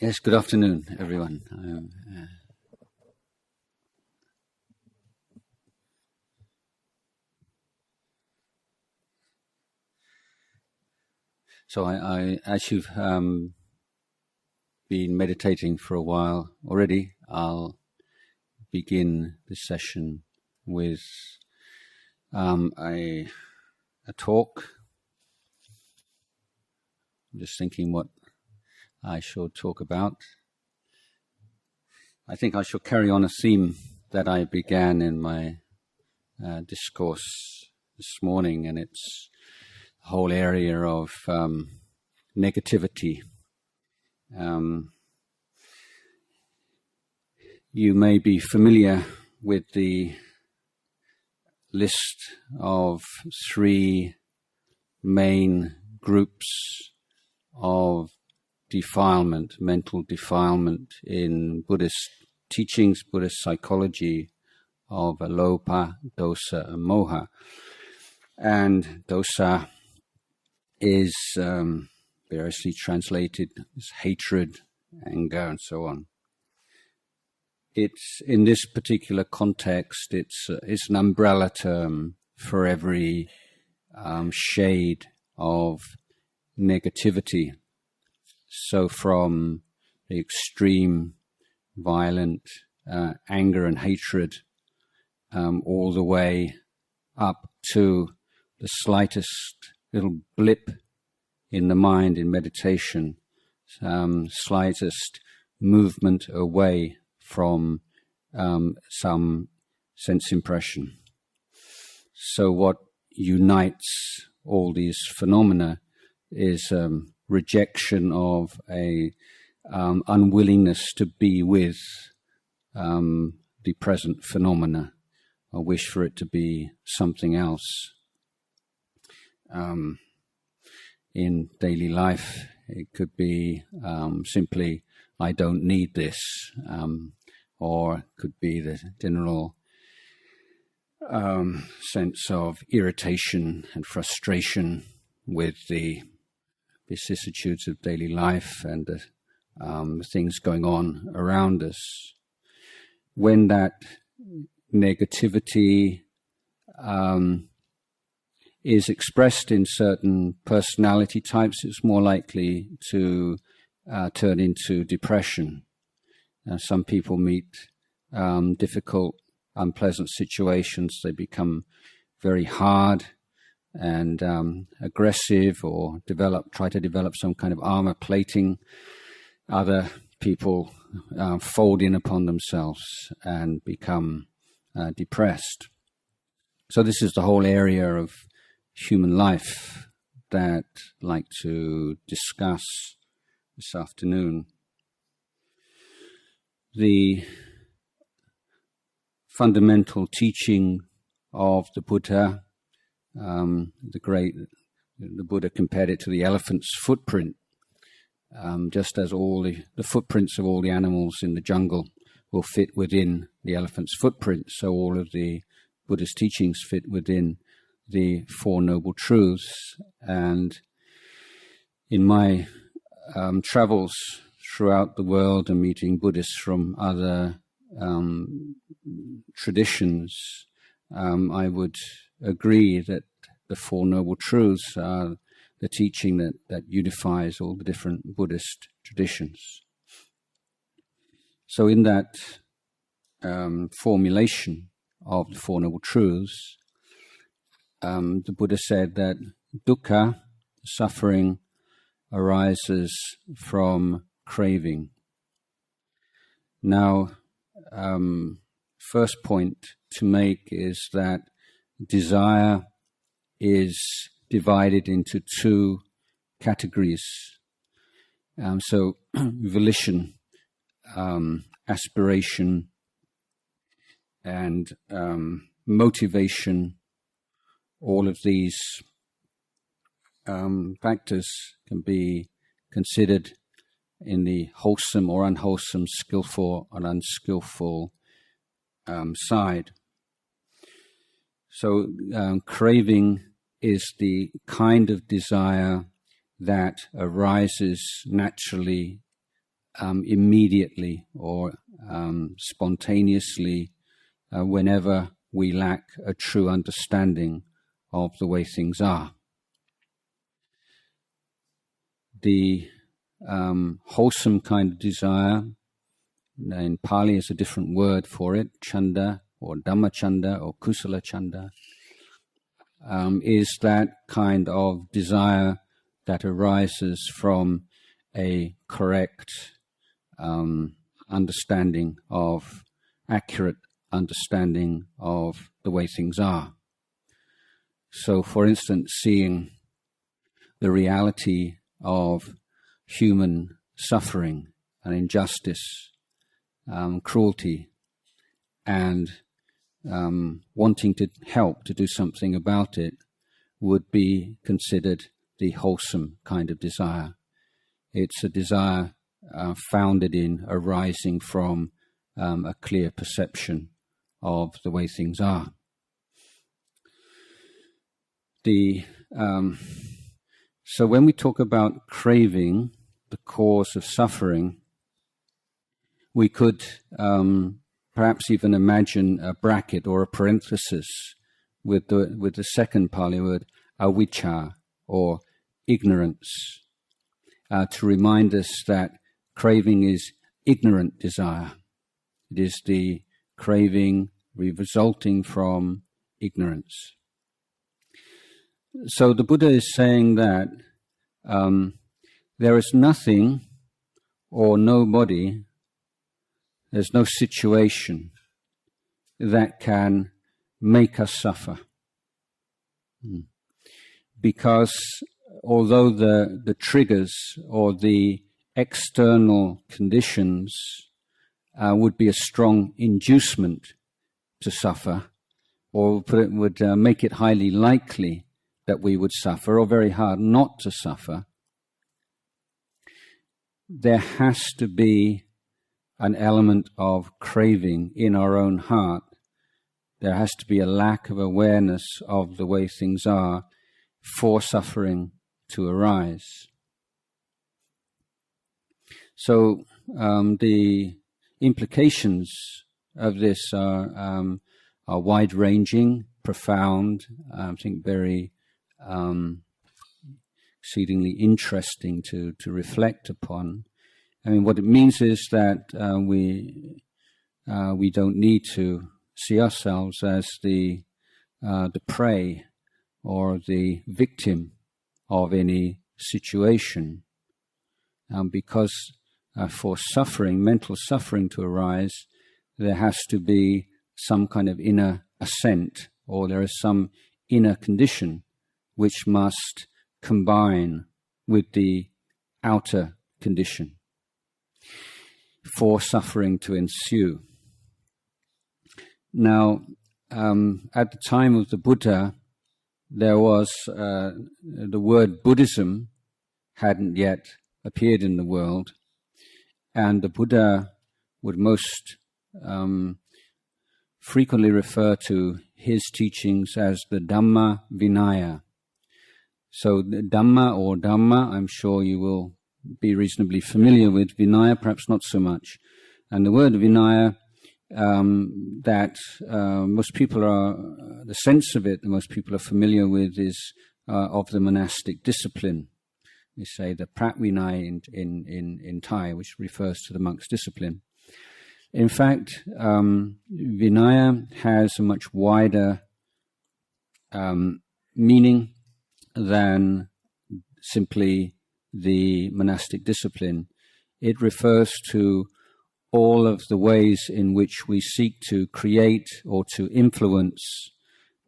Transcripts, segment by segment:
Yes, good afternoon, everyone. So as you've been meditating for a while already, I'll begin this session with a talk. I'm just thinking what I shall talk about. I think I shall carry on a theme that I began in my discourse this morning, and it's the whole area of negativity. You may be familiar with the list of 3 main groups of defilement, mental defilement in Buddhist teachings, Buddhist psychology of alopa, dosa, and moha. And dosa is variously translated as hatred, anger, and so on. It's in this particular context, it's an umbrella term for every shade of negativity. So from the extreme violent anger and hatred all the way up to the slightest little blip in the mind in meditation, slightest movement away from some sense impression. So what unites all these phenomena is rejection of a unwillingness to be with the present phenomena, a wish for it to be something else. In daily life, it could be simply, I don't need this, or it could be the general sense of irritation and frustration with the vicissitudes of daily life and the things going on around us. When that negativity is expressed in certain personality types, it's more likely to turn into depression. Some people meet difficult, unpleasant situations. They become very hard and aggressive, or try to develop some kind of armor plating. Other people fold in upon themselves and become depressed. So this is the whole area of human life that I'd like to discuss this afternoon. The fundamental teaching of the Buddha, the Buddha compared it to the elephant's footprint. Just as all the footprints of all the animals in the jungle will fit within the elephant's footprint, so all of the Buddha's teachings fit within the Four Noble Truths. And in my travels throughout the world and meeting Buddhists from other traditions, I would agree that the Four Noble Truths are the teaching that unifies all the different Buddhist traditions. So in that formulation of the Four Noble Truths, the Buddha said that dukkha, suffering, arises from craving. Now, first point to make is that desire is divided into 2 categories. So volition, aspiration, and motivation, all of these factors can be considered in the wholesome or unwholesome, skillful or unskillful side. So craving is the kind of desire that arises naturally immediately or spontaneously whenever we lack a true understanding of the way things are. The wholesome kind of desire, in Pali is a different word for it, chanda or dhammachanda or kusala chanda, is that kind of desire that arises from a correct understanding of, accurate understanding of the way things are. So, for instance, seeing the reality of human suffering and injustice, cruelty, and wanting to help to do something about it would be considered the wholesome kind of desire. It's a desire founded in, arising from a clear perception of the way things are. So when we talk about craving, the cause of suffering, we could perhaps even imagine a bracket or a parenthesis with the second Pali word, avijja, or ignorance, to remind us that craving is ignorant desire. It is the craving resulting from ignorance. So the Buddha is saying that there is nothing or nobody, there's no situation that can make us suffer. Because although the triggers or the external conditions would be a strong inducement to suffer, or would make it highly likely that we would suffer, or very hard not to suffer, there has to be an element of craving in our own heart. There has to be a lack of awareness of the way things are for suffering to arise. So the implications of this are wide-ranging, profound, I think very exceedingly interesting to reflect upon. I mean, what it means is that we don't need to see ourselves as the prey or the victim of any situation, because for suffering, mental suffering to arise, there has to be some kind of inner assent, or there is some inner condition which must combine with the outer condition for suffering to ensue. Now, at the time of the Buddha, there was the word Buddhism hadn't yet appeared in the world, and the Buddha would most frequently refer to his teachings as the Dhamma Vinaya. So the Dhamma or Dhamma, I'm sure you will be reasonably familiar with. Vinaya, perhaps not so much. And the word Vinaya, that most people are, the sense of it that most people are familiar with is of the monastic discipline. We say the Prat Vinaya in Thai, which refers to the monk's discipline. In fact, Vinaya has a much wider meaning than simply the monastic discipline. It refers to all of the ways in which we seek to create or to influence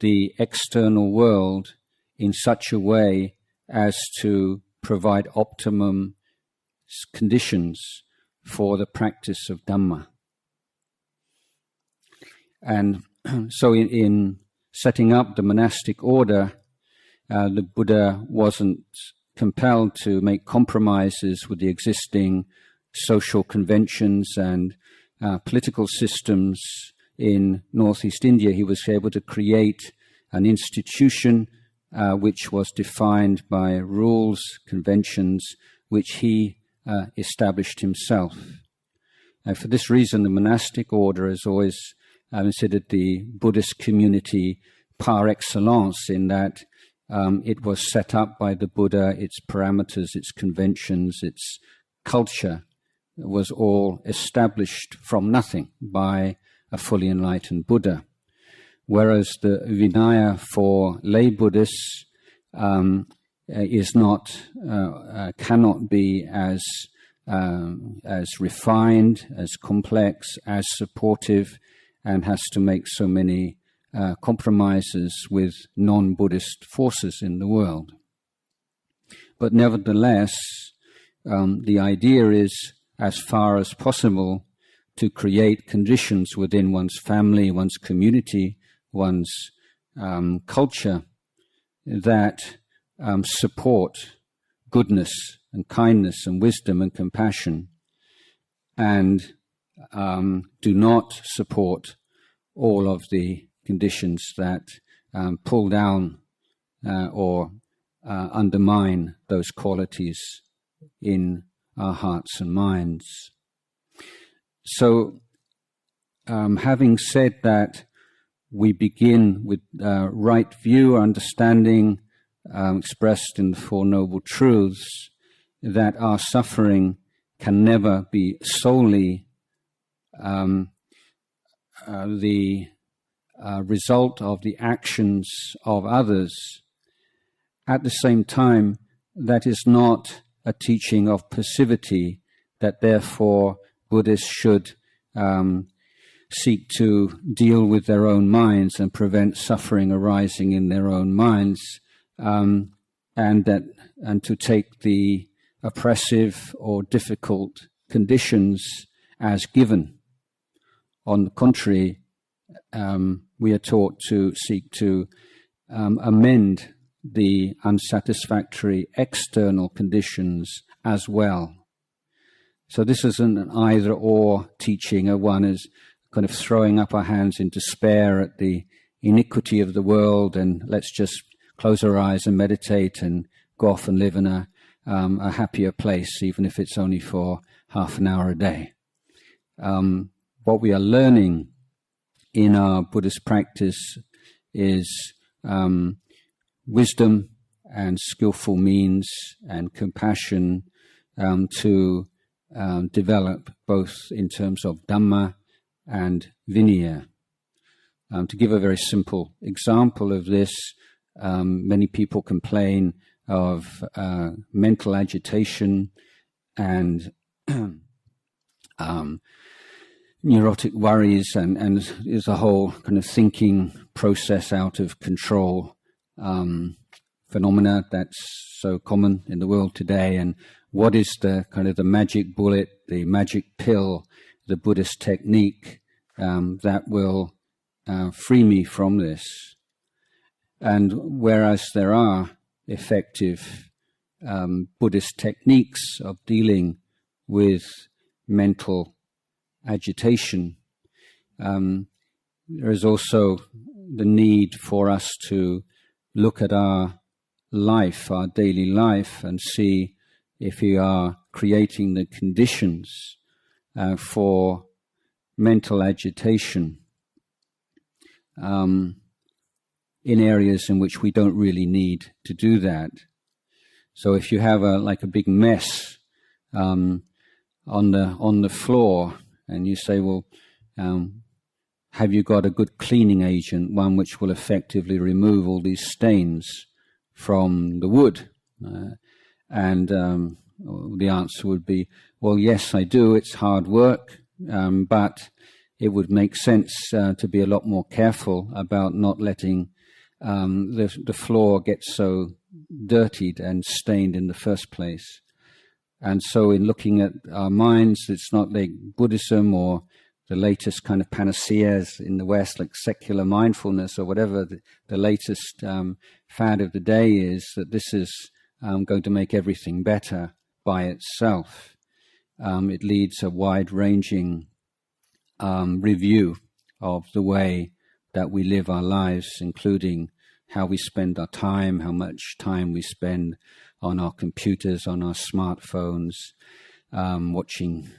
the external world in such a way as to provide optimum conditions for the practice of Dhamma. And so in setting up the monastic order, the Buddha wasn't compelled to make compromises with the existing social conventions and political systems in northeast India. He was able to create an institution which was defined by rules, conventions, which he established himself. And for this reason, the monastic order has always considered the Buddhist community par excellence, in that it was set up by the Buddha, its parameters, its conventions, its culture was all established from nothing by a fully enlightened Buddha. Whereas the Vinaya for lay Buddhists is not, cannot be as refined, as complex, as supportive, and has to make so many compromises with non-Buddhist forces in the world. But nevertheless, the idea is, as far as possible, to create conditions within one's family, one's community, one's culture that support goodness and kindness and wisdom and compassion, and do not support all of the conditions that pull down or undermine those qualities in our hearts and minds. So, having said that, we begin with right view or understanding expressed in the Four Noble Truths, that our suffering can never be solely the result of the actions of others. At the same time, that is not a teaching of passivity, that therefore Buddhists should seek to deal with their own minds and prevent suffering arising in their own minds, and to take the oppressive or difficult conditions as given. On the contrary, we are taught to seek to amend the unsatisfactory external conditions as well. So this isn't an either-or teaching, or one is kind of throwing up our hands in despair at the iniquity of the world and let's just close our eyes and meditate and go off and live in a happier place, even if it's only for half an hour a day. What we are learning in our Buddhist practice is wisdom and skillful means and compassion to develop both in terms of Dhamma and Vinaya. To give a very simple example of this, many people complain of mental agitation and neurotic worries, and there's a whole kind of thinking process out of control phenomena that's so common in the world today. And what is the kind of the magic bullet, the magic pill, the Buddhist technique that will free me from this? And whereas there are effective Buddhist techniques of dealing with mental agitation, there is also the need for us to look at our life, our daily life, and see if we are creating the conditions for mental agitation in areas in which we don't really need to do that. So if you have like a big mess on the floor, and you say, well, have you got a good cleaning agent, one which will effectively remove all these stains from the wood? And the answer would be, well, yes, I do. It's hard work, but it would make sense to be a lot more careful about not letting the floor get so dirtied and stained in the first place. And so in looking at our minds, it's not like Buddhism or the latest kind of panaceas in the West, like secular mindfulness or whatever the latest fad of the day is, that this is going to make everything better by itself. It leads a wide-ranging review of the way that we live our lives, including how we spend our time, how much time we spend on our computers, on our smartphones, watching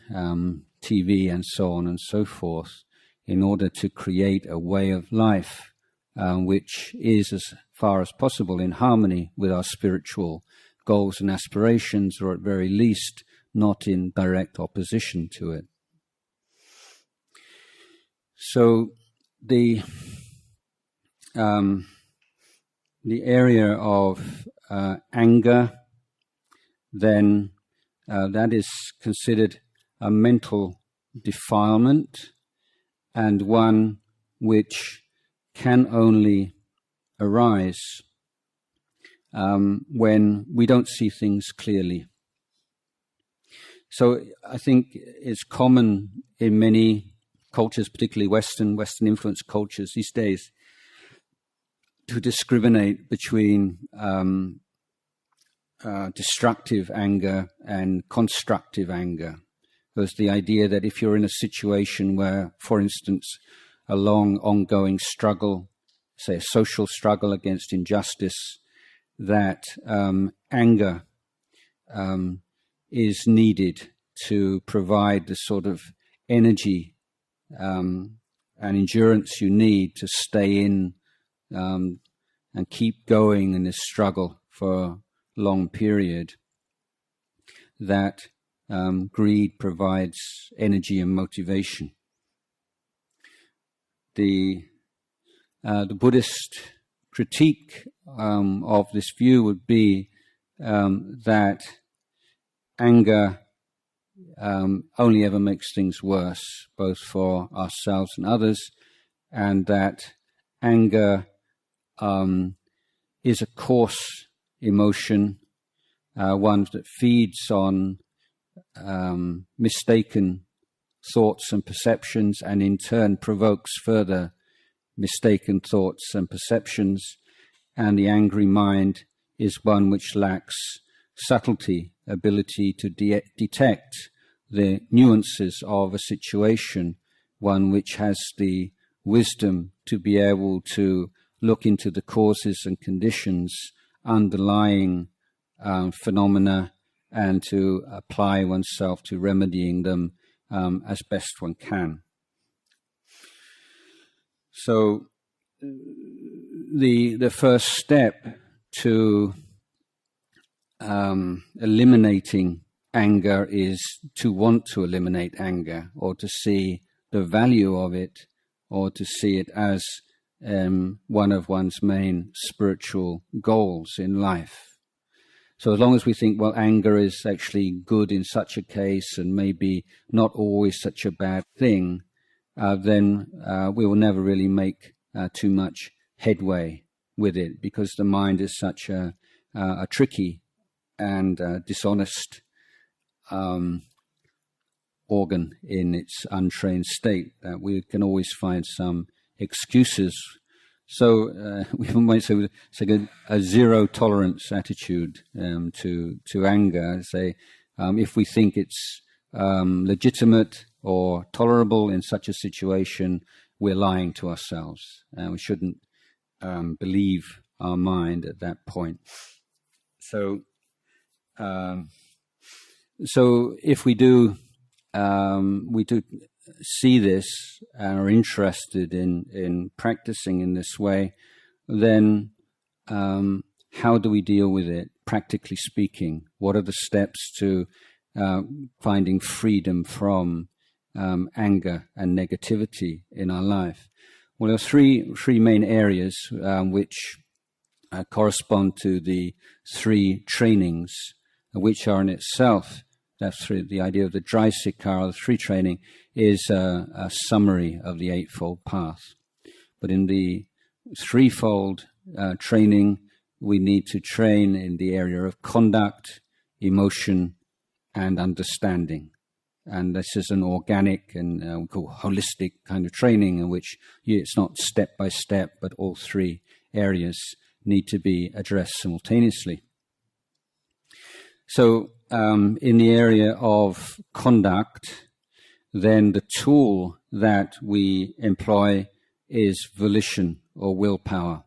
TV and so on and so forth, in order to create a way of life which is, as far as possible, in harmony with our spiritual goals and aspirations, or at very least not in direct opposition to it. So the area of anger, then that is considered a mental defilement, and one which can only arise when we don't see things clearly. So I think it's common in many cultures, particularly Western influenced cultures these days, to discriminate between destructive anger and constructive anger. There's the idea that if you're in a situation where, for instance, a long ongoing struggle, say a social struggle against injustice, that anger is needed to provide the sort of energy and endurance you need to stay in and keep going in this struggle for a long period, that greed provides energy and motivation. The Buddhist critique of this view would be that anger only ever makes things worse, both for ourselves and others, and that anger is a coarse emotion, one that feeds on mistaken thoughts and perceptions, and in turn provokes further mistaken thoughts and perceptions, and the angry mind is one which lacks subtlety, ability to detect the nuances of a situation, one which has the wisdom to be able to look into the causes and conditions underlying phenomena and to apply oneself to remedying them as best one can. So the first step to eliminating anger is to want to eliminate anger, or to see the value of it, or to see it as one of one's main spiritual goals in life. So as long as we think, well, anger is actually good in such a case and maybe not always such a bad thing, then we will never really make too much headway with it, because the mind is such a tricky and dishonest organ in its untrained state, that we can always find some excuses. So we might say it's like a zero tolerance attitude to anger. Say if we think it's legitimate or tolerable in such a situation, we're lying to ourselves, and we shouldn't believe our mind at that point. So if we do see this and are interested in practicing in this way, then how do we deal with it, practically speaking? What are the steps to finding freedom from anger and negativity in our life? Well, there are three main areas which correspond to the three trainings, which are in itself, that's the idea of the Jayasāro, the three training, is a summary of the Eightfold Path. But in the threefold training, we need to train in the area of conduct, emotion, and understanding. And this is an organic and we call holistic kind of training, in which it's not step by step, but all three areas need to be addressed simultaneously. So in the area of conduct, then the tool that we employ is volition or willpower.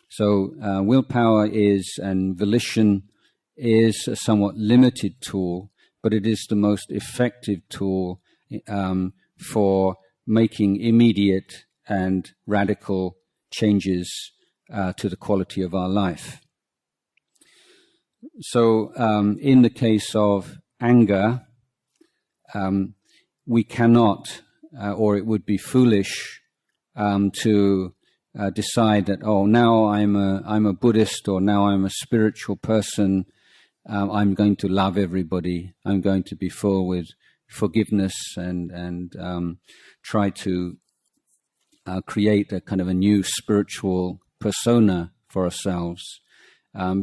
So willpower is, and volition is, a somewhat limited tool, but it is the most effective tool for making immediate and radical changes to the quality of our life. So in the case of anger, we cannot, or it would be foolish to decide that, oh, now I'm a Buddhist, or now I'm a spiritual person, I'm going to love everybody, I'm going to be full with forgiveness and try to create a kind of a new spiritual persona for ourselves,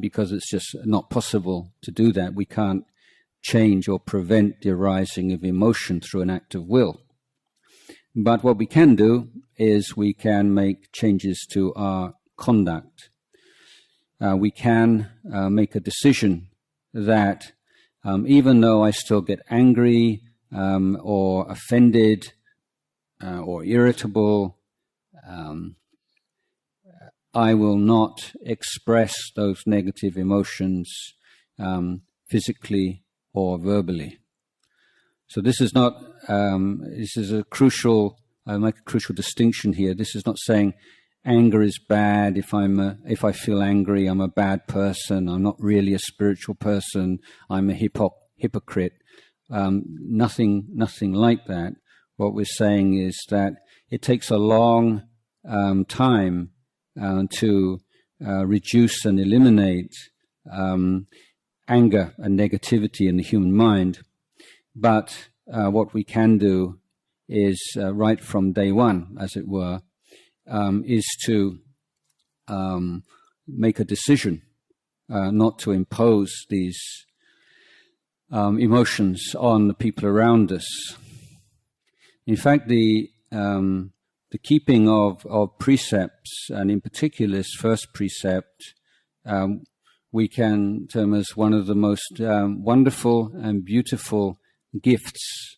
because it's just not possible to do that. We can't change or prevent the arising of emotion through an act of will. But what we can do is we can make changes to our conduct. We can make a decision that even though I still get angry or offended or irritable, I will not express those negative emotions physically or verbally. So this is not, this is a crucial, I make a crucial distinction here. This is not saying anger is bad. If I feel angry, I'm a bad person. I'm not really a spiritual person. I'm a hypocrite. Nothing like that. What we're saying is that it takes a long time to reduce and eliminate anger and negativity in the human mind. But what we can do is, right from day one, as it were, is to make a decision not to impose these emotions on the people around us. In fact, the keeping of precepts, and in particular this first precept, we can term as one of the most wonderful and beautiful gifts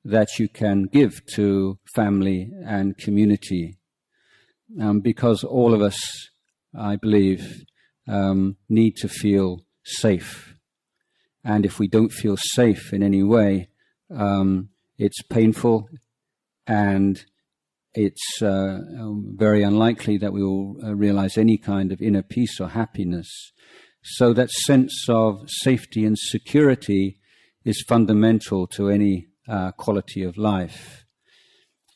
that you can give to family and community, because all of us, I believe, need to feel safe. And if we don't feel safe in any way, it's painful, and it's very unlikely that we will realize any kind of inner peace or happiness. So that sense of safety and security is fundamental to any quality of life,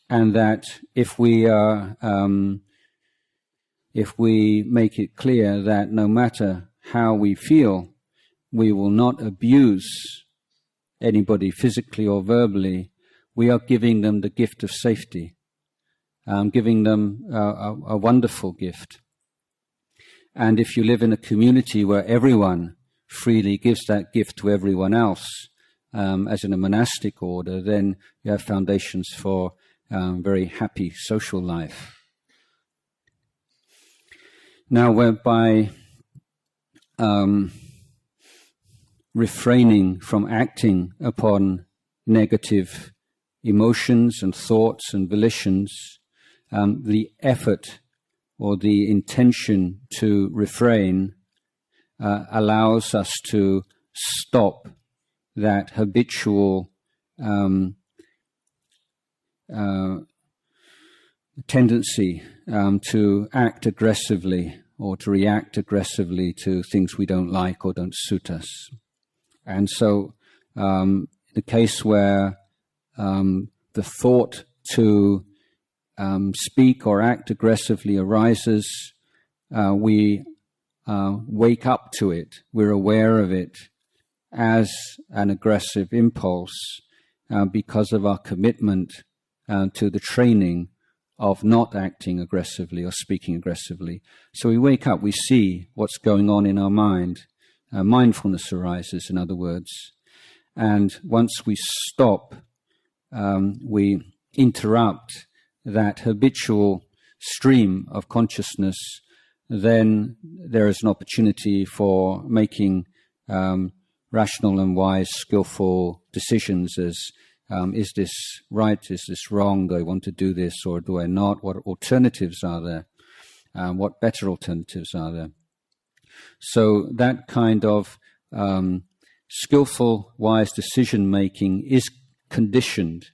and that if we make it clear that no matter how we feel, we will not abuse anybody physically or verbally, we are giving them the gift of safety, giving them a wonderful gift. And if you live in a community where everyone freely gives that gift to everyone else, as in a monastic order, then you have foundations for very happy social life. Now, whereby refraining from acting upon negative emotions and thoughts and volitions, the effort or the intention to refrain allows us to stop that habitual tendency to act aggressively or to react aggressively to things we don't like or don't suit us. And so the case where the thought to speak or act aggressively arises, we wake up to it, we're aware of it as an aggressive impulse because of our commitment to the training of not acting aggressively or speaking aggressively. So we wake up, we see what's going on in our mind. Mindfulness arises, in other words. And once we stop, we interrupt that habitual stream of consciousness, then there is an opportunity for making rational and wise, skillful decisions as is this right, is this wrong, do I want to do this or do I not, what alternatives are there, what better alternatives are there. So that kind of skillful, wise decision-making is conditioned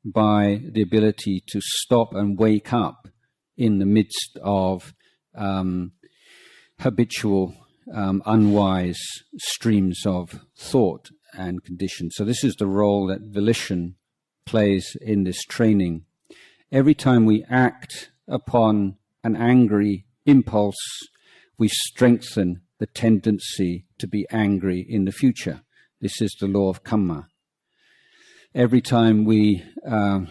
by the ability to stop and wake up in the midst of habitual, unwise streams of thought and condition. So this is the role that volition plays in this training. Every time we act upon an angry impulse, we strengthen the tendency to be angry in the future. This is the law of karma. Every time we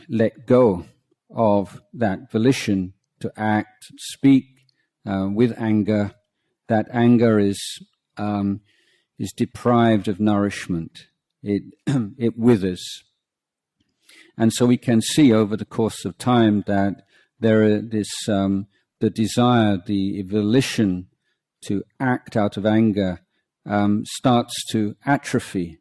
let go of that volition to act, speak with anger, that anger is deprived of nourishment. It withers. And so we can see over the course of time that the desire, the volition to act out of anger starts to atrophy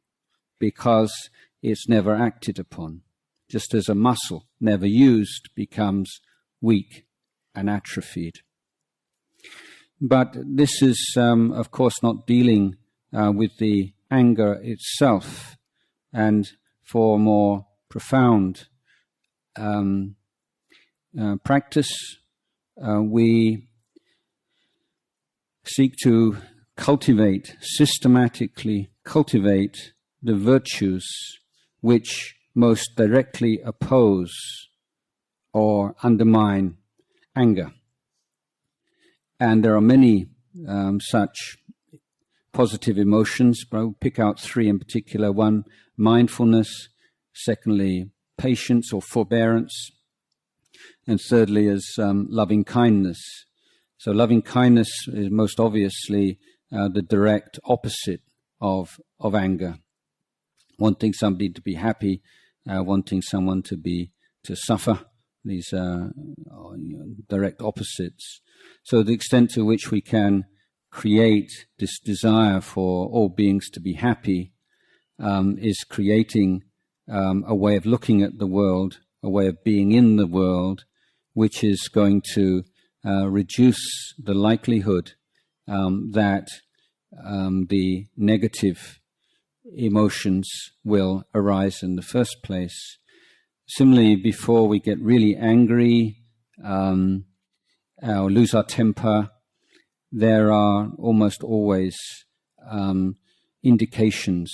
because it's never acted upon. Just as a muscle never used becomes weak and atrophied. But this is, of course, not dealing with the anger itself. And for more profound practice, we seek to systematically cultivate the virtues which most directly oppose or undermine anger. And there are many such positive emotions, but I'll pick out three in particular. One, mindfulness. Secondly, patience or forbearance. And thirdly is loving kindness. So loving kindness is most obviously the direct opposite of anger. Wanting somebody to be happy, wanting someone to suffer. These are direct opposites. So the extent to which we can create this desire for all beings to be happy is creating a way of looking at the world, a way of being in the world, which is going to reduce the likelihood that the negative emotions will arise in the first place. Similarly, before we get really angry or lose our temper, there are almost always indications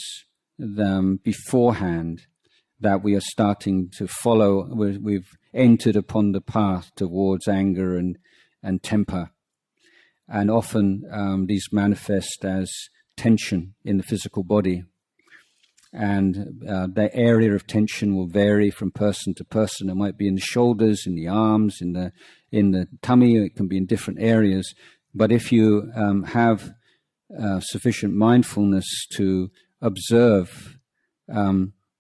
beforehand that we are starting to follow, we've entered upon the path towards anger and temper. And often these manifest as tension in the physical body. And the area of tension will vary from person to person. It might be in the shoulders, in the arms, in the tummy. It can be in different areas. But if you have sufficient mindfulness to observe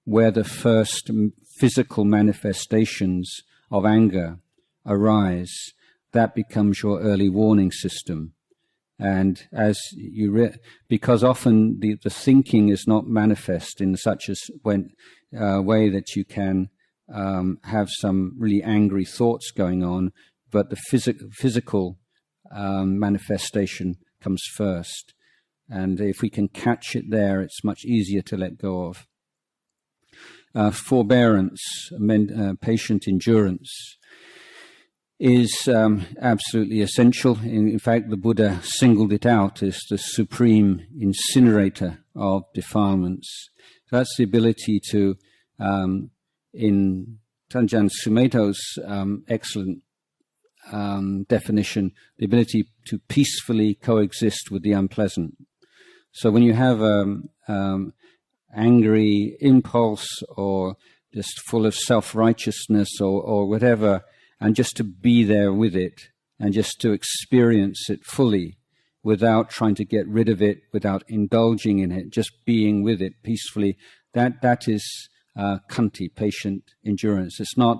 where the first physical manifestations of anger arise, that becomes your early warning system. And as because often the thinking is not manifest in such a way that you can have some really angry thoughts going on, but the physical manifestation comes first. And if we can catch it there, it's much easier to let go of. Forbearance, patient endurance, is absolutely essential. In fact, the Buddha singled it out as the supreme incinerator of defilements. So that's the ability to, in Tanjan Sumeto's excellent definition, the ability to peacefully coexist with the unpleasant. So when you have angry impulse or just full of self-righteousness or whatever, and just to be there with it and just to experience it fully without trying to get rid of it, without indulging in it, just being with it peacefully, that is khanti, patient endurance. It's not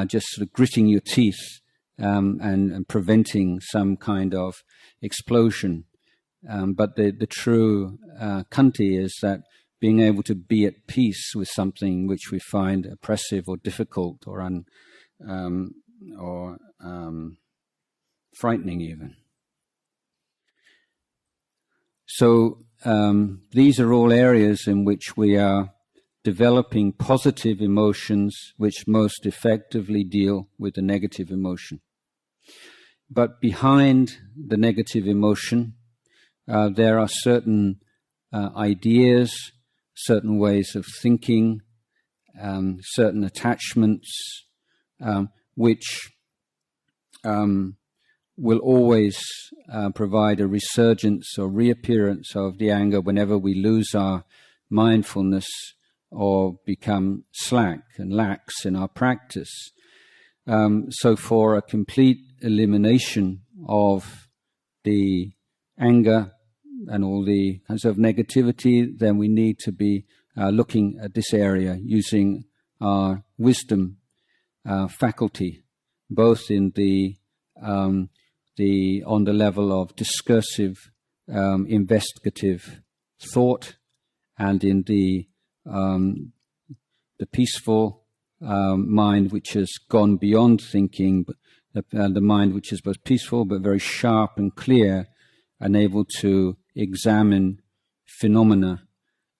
just sort of gritting your teeth and preventing some kind of explosion. But the true khanti is that being able to be at peace with something which we find oppressive or difficult or frightening even. So these are all areas in which we are developing positive emotions which most effectively deal with the negative emotion. But behind the negative emotion, there are certain ideas, certain ways of thinking, certain attachments, which will always provide a resurgence or reappearance of the anger whenever we lose our mindfulness or become slack and lax in our practice. So for a complete elimination of the anger and all the kinds of negativity, then we need to be looking at this area using our wisdom faculty, both in on the level of discursive, investigative thought, and in the peaceful mind which has gone beyond thinking, the mind which is both peaceful but very sharp and clear, and able to examine phenomena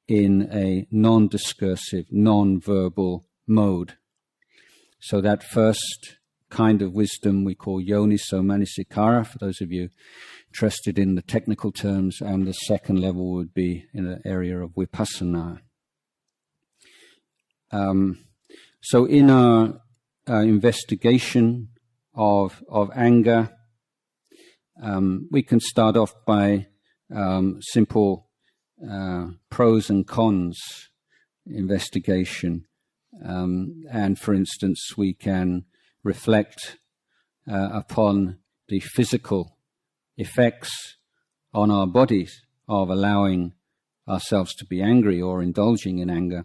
in a non-discursive, non-verbal mode. So that first kind of wisdom we call yoniso manasikara, for those of you interested in the technical terms, and the second level would be in the area of vipassana. So in our investigation of anger, we can start off by simple pros and cons investigation. And for instance, we can reflect upon the physical effects on our bodies of allowing ourselves to be angry or indulging in anger,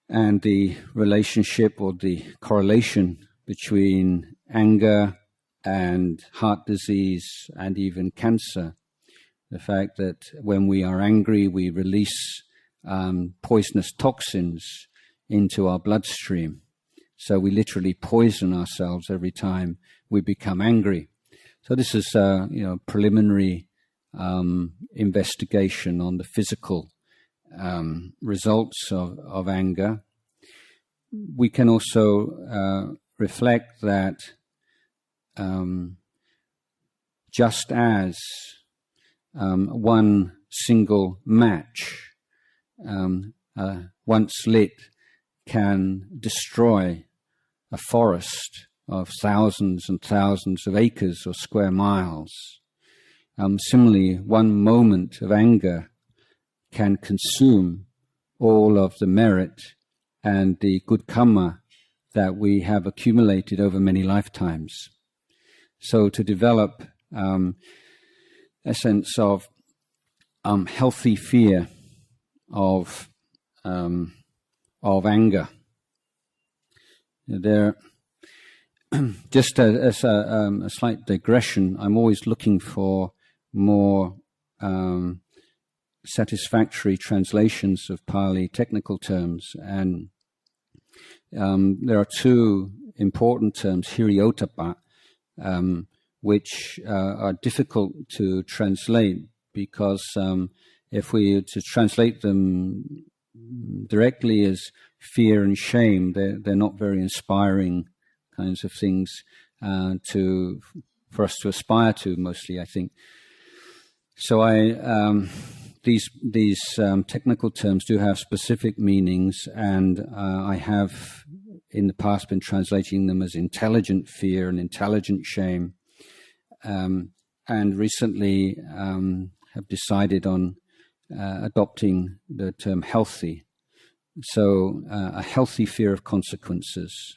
and the relationship or the correlation between anger and heart disease and even cancer. The fact that when we are angry, we release poisonous toxins into our bloodstream. So we literally poison ourselves every time we become angry. So this is preliminary investigation on the physical results of anger. We can also reflect that just as one single match, once lit, can destroy a forest of thousands and thousands of acres or square miles. Similarly, one moment of anger can consume all of the merit and the good karma that we have accumulated over many lifetimes. So to develop a sense of healthy fear of anger, there, just as a slight digression, I'm always looking for more satisfactory translations of Pali technical terms, and there are two important terms, hiriotapa, which are difficult to translate because if we were to translate them directly as fear and shame, they're not very inspiring kinds of things for us to aspire to, mostly, I think. So these technical terms do have specific meanings, and I have in the past been translating them as intelligent fear and intelligent shame, and recently have decided on adopting the term healthy. So a healthy fear of consequences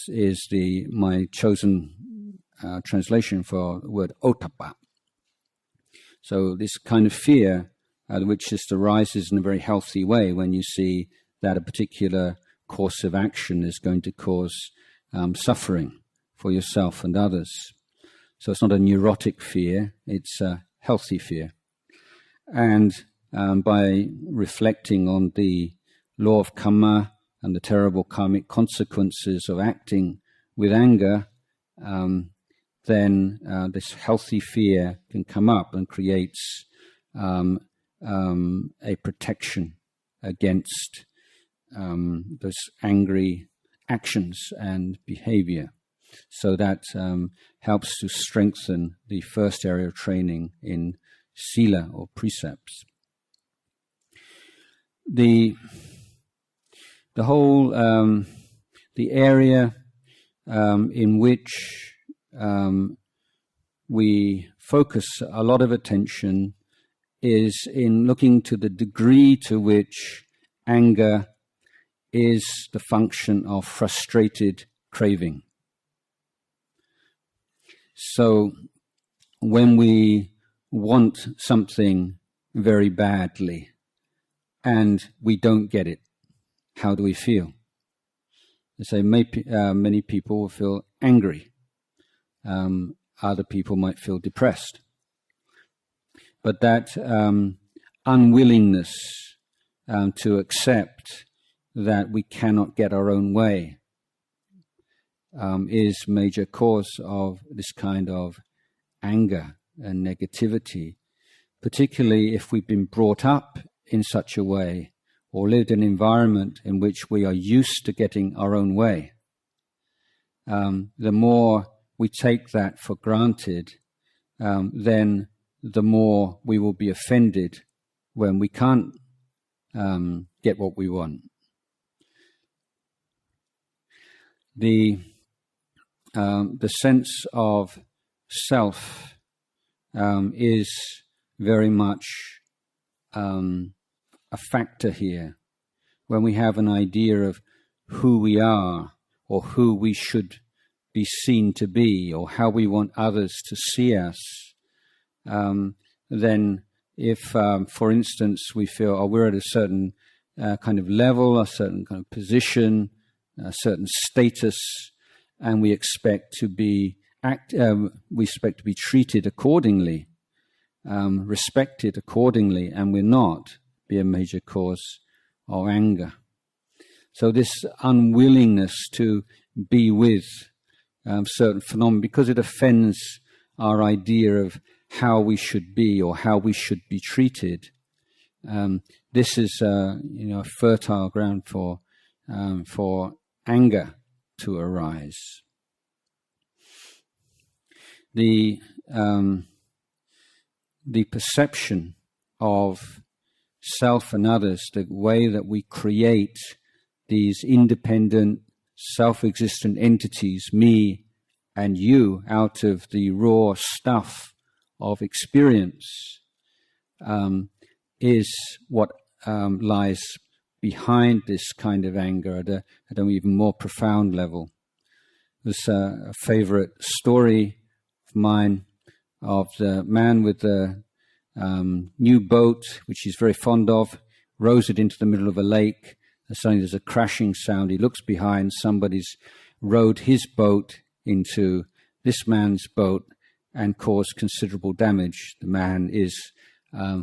is my chosen translation for the word otapa. So this kind of fear, which just arises in a very healthy way when you see that a particular course of action is going to cause suffering for yourself and others. So it's not a neurotic fear, it's a healthy fear. And by reflecting on the law of karma and the terrible karmic consequences of acting with anger, then this healthy fear can come up and creates a protection against those angry actions and behavior. So that helps to strengthen the first area of training in sila or precepts. The whole the area in which we focus a lot of attention is in looking to the degree to which anger is the function of frustrated craving. So when we want something very badly and we don't get it, how do we feel? They say many people will feel angry. Other people might feel depressed. But that unwillingness to accept that we cannot get our own way is major cause of this kind of anger and negativity, particularly if we've been brought up in such a way or lived in an environment in which we are used to getting our own way. The more we take that for granted, then the more we will be offended when we can't get what we want. The sense of self is very much a factor here. When we have an idea of who we are or who we should be seen to be or how we want others to see us, then if, for instance, we feel we're at a certain kind of level, a certain kind of position, a certain status, and we expect to be treated accordingly, respected accordingly, and we're not, be a major cause of anger. So this unwillingness to be with certain phenomena, because it offends our idea of how we should be or how we should be treated, this is a fertile ground for anger to arise. The perception of self and others, the way that we create these independent, self-existent entities, me and you, out of the raw stuff of experience, is what lies behind this kind of anger at an even more profound level. There's a favorite story of mine of the man with the new boat, which he's very fond of, rows it into the middle of a lake. Suddenly there's a crashing sound. He looks behind. Somebody's rowed his boat into this man's boat and caused considerable damage. The man is,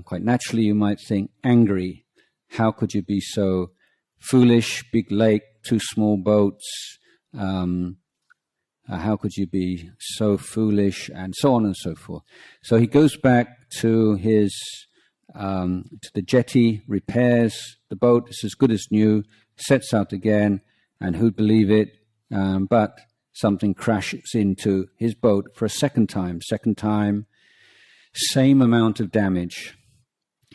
quite naturally, you might think, angry. How could you be so foolish? Big lake, two small boats. How could you be so foolish? And so on and so forth. So he goes back to his to the jetty, repairs the boat. It's as good as new. Sets out again, and who'd believe it? But something crashes into his boat for a second time. Second time, same amount of damage.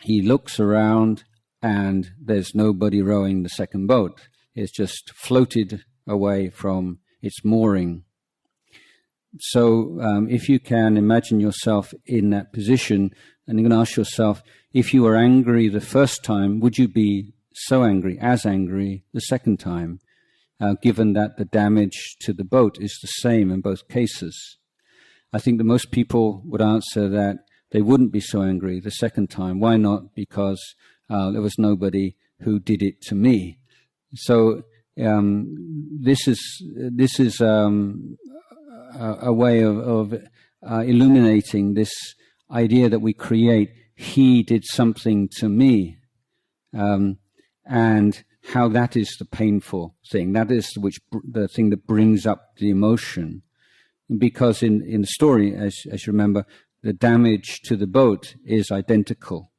He looks around, and there's nobody rowing the second boat. It's just floated away from its mooring. So if you can imagine yourself in that position, and you're going to ask yourself, if you were angry the first time, would you be so angry, as angry the second time, given that the damage to the boat is the same in both cases? I think that most people would answer that they wouldn't be so angry the second time. Why not? Because there was nobody who did it to me. So this is a way of illuminating this idea that we create. He did something to me, and how that is the painful thing. That is the thing that brings up the emotion. because in the story, as you remember, the damage to the boat is identical.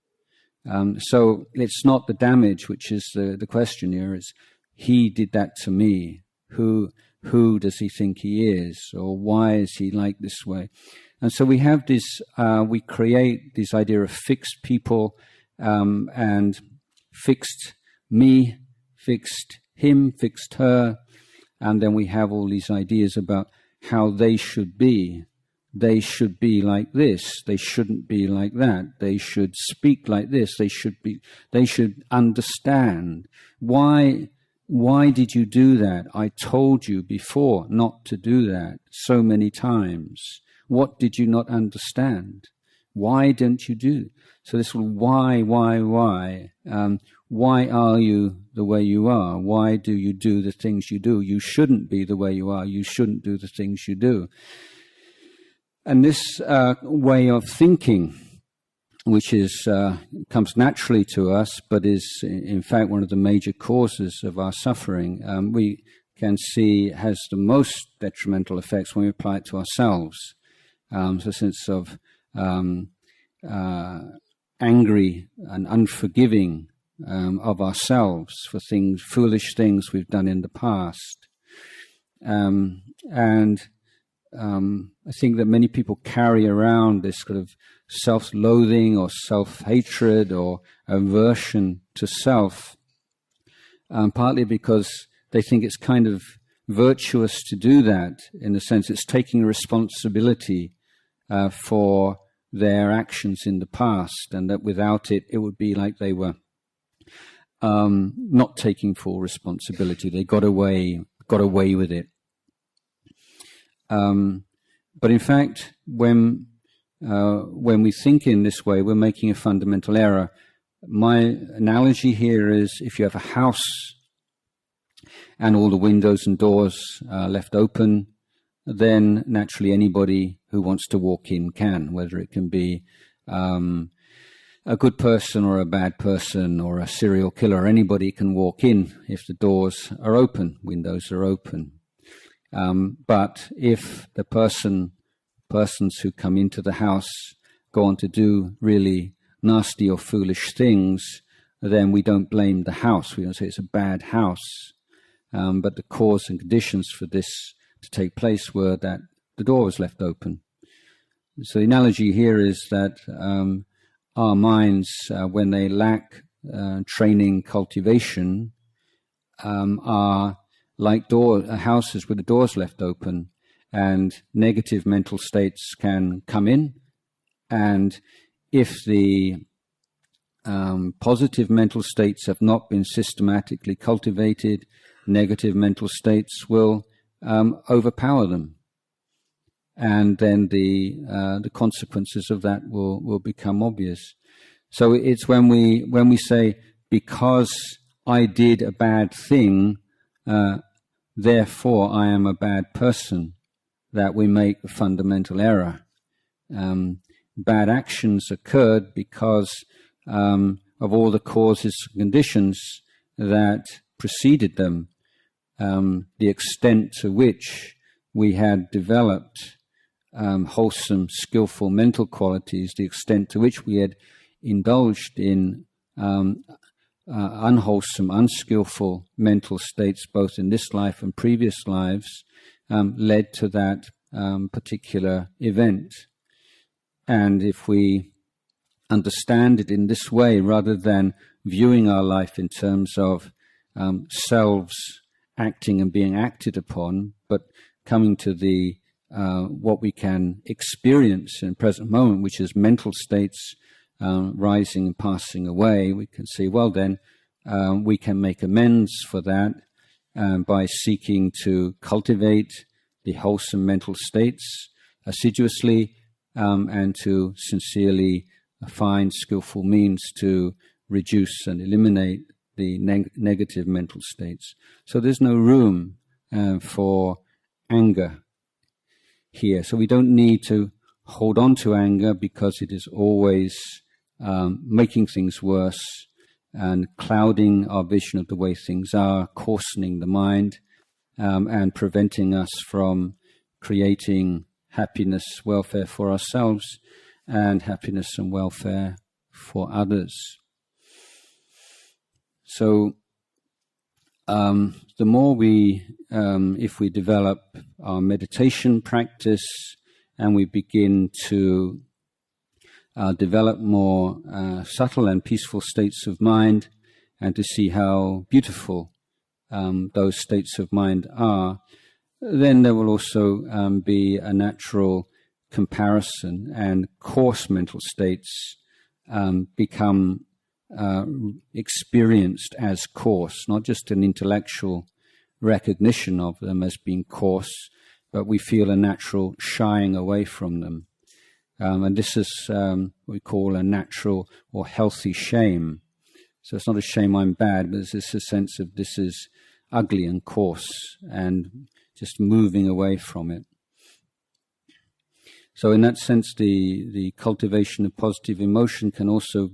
So it's not the damage which is the question here. It's he did that to me. Who does he think he is, or why is he like this way? And so we have this. We create this idea of fixed people and fixed me, fixed him, fixed her, and then we have all these ideas about how they should be. They should be like this. They shouldn't be like that. They should speak like this. They should understand. Why did you do that? I told you before not to do that so many times. What did you not understand? Why don't you do? So this why? Why are you the way you are? Why do you do the things you do? You shouldn't be the way you are. You shouldn't do the things you do. And this way of thinking, which is comes naturally to us, but is in fact one of the major causes of our suffering, we can see has the most detrimental effects when we apply it to ourselves. So a sense of angry and unforgiving of ourselves for foolish things we've done in the past. I think that many people carry around this sort of self-loathing or self-hatred or aversion to self, partly because they think it's kind of virtuous to do that, in the sense it's taking responsibility for their actions in the past, and that without it, it would be like they were not taking full responsibility. They got away with it. But in fact, when we think in this way, we're making a fundamental error. My analogy here is if you have a house and all the windows and doors are left open, then naturally anybody who wants to walk in can, whether it can be a good person or a bad person or a serial killer. Anybody can walk in if the doors are open, windows are open. But if the persons who come into the house go on to do really nasty or foolish things, then we don't blame the house. We don't say it's a bad house. But the cause and conditions for this to take place were that the door was left open. So the analogy here is that our minds, when they lack training, cultivation, are like houses with the doors left open, and negative mental states can come in. And if the positive mental states have not been systematically cultivated, negative mental states will overpower them. And then the consequences of that will become obvious. So it's when we say, because I did a bad thing, therefore I am a bad person, that we make a fundamental error. Bad actions occurred because of all the causes and conditions that preceded them, the extent to which we had developed wholesome, skillful mental qualities, the extent to which we had indulged in unwholesome, unskillful mental states, both in this life and previous lives, led to that particular event. And if we understand it in this way, rather than viewing our life in terms of selves acting and being acted upon, but coming to what we can experience in the present moment, which is mental states rising and passing away, we can see, well then, we can make amends for that by seeking to cultivate the wholesome mental states assiduously, and to sincerely find skillful means to reduce and eliminate the negative mental states. So there's no room for anger here. So we don't need to hold on to anger, because it is always making things worse and clouding our vision of the way things are, coarsening the mind, and preventing us from creating happiness, welfare for ourselves, and happiness and welfare for others. So the more if we develop our meditation practice and we begin to develop more subtle and peaceful states of mind, and to see how beautiful those states of mind are, then there will also be a natural comparison, and coarse mental states become experienced as coarse, not just an intellectual recognition of them as being coarse, but we feel a natural shying away from them. And this is what we call a natural or healthy shame. So it's not a shame I'm bad, but it's a sense of this is ugly and coarse, and just moving away from it. So in that sense, the cultivation of positive emotion can also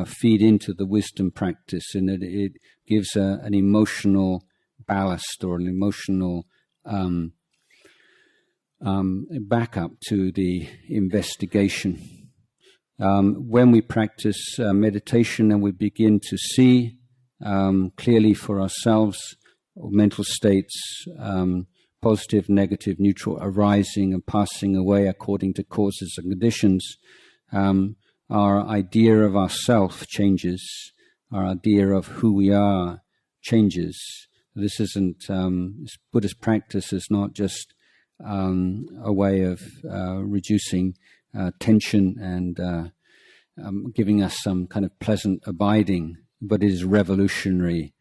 feed into the wisdom practice, in that it gives an emotional ballast or an emotional backup to the investigation. When we practice meditation and we begin to see clearly for ourselves mental states, positive, negative, neutral, arising and passing away according to causes and conditions, our idea of ourself changes, our idea of who we are changes. This isn't, Buddhist practice is not just a way of reducing tension and giving us some kind of pleasant abiding, but it is revolutionary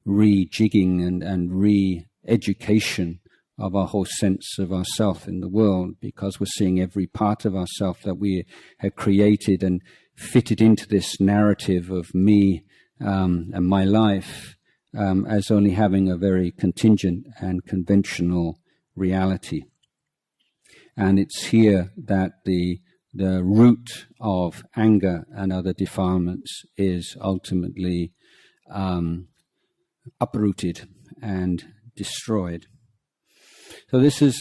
rejigging and re-education of our whole sense of ourself in the world, because we're seeing every part of ourself that we have created and fitted into this narrative of me and my life as only having a very contingent and conventional reality. And it's here that the root of anger and other defilements is ultimately uprooted and destroyed. So this is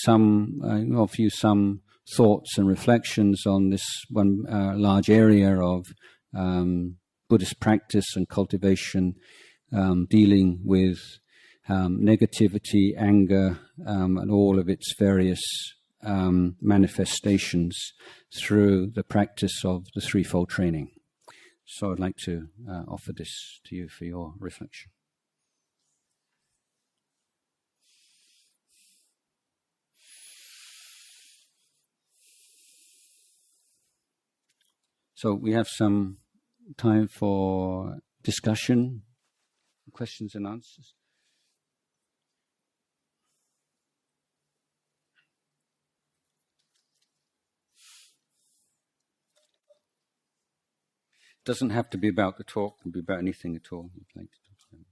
some thoughts and reflections on this one large area of Buddhist practice and cultivation, dealing with negativity, anger, and all of its various manifestations through the practice of the threefold training. So I'd like to offer this to you for your reflection. So we have some time for discussion, questions and answers. It doesn't have to be about the talk, it can be about anything at all you'd like to talk about.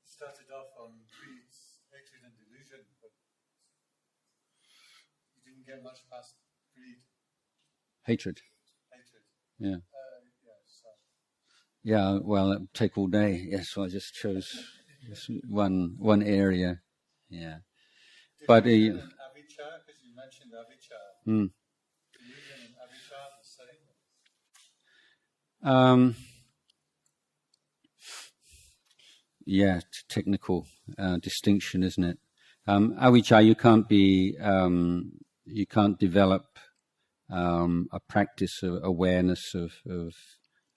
Started off on greed, hatred and delusion, but you didn't get much past greed. Hatred. Yeah. Yes. Yeah, well, it would take all day. Yes, so I just chose this one area. Yeah. But avijja, because you mentioned avijja. Delusion and avijja the same? Yeah, technical distinction, isn't it? Avijja, you can't develop a practice of awareness of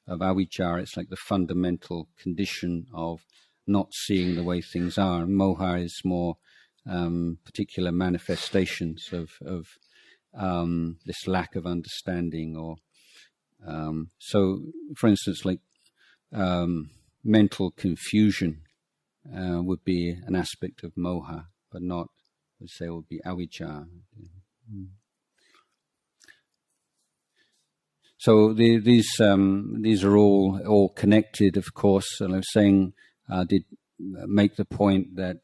avijja. It's like the fundamental condition of not seeing the way things are. Moha is more particular manifestations of this lack of understanding, or so, for instance, like mental confusion would be an aspect of moha, but not, let's say, it would be avijja. So these are all connected, of course. And I was saying, did make the point that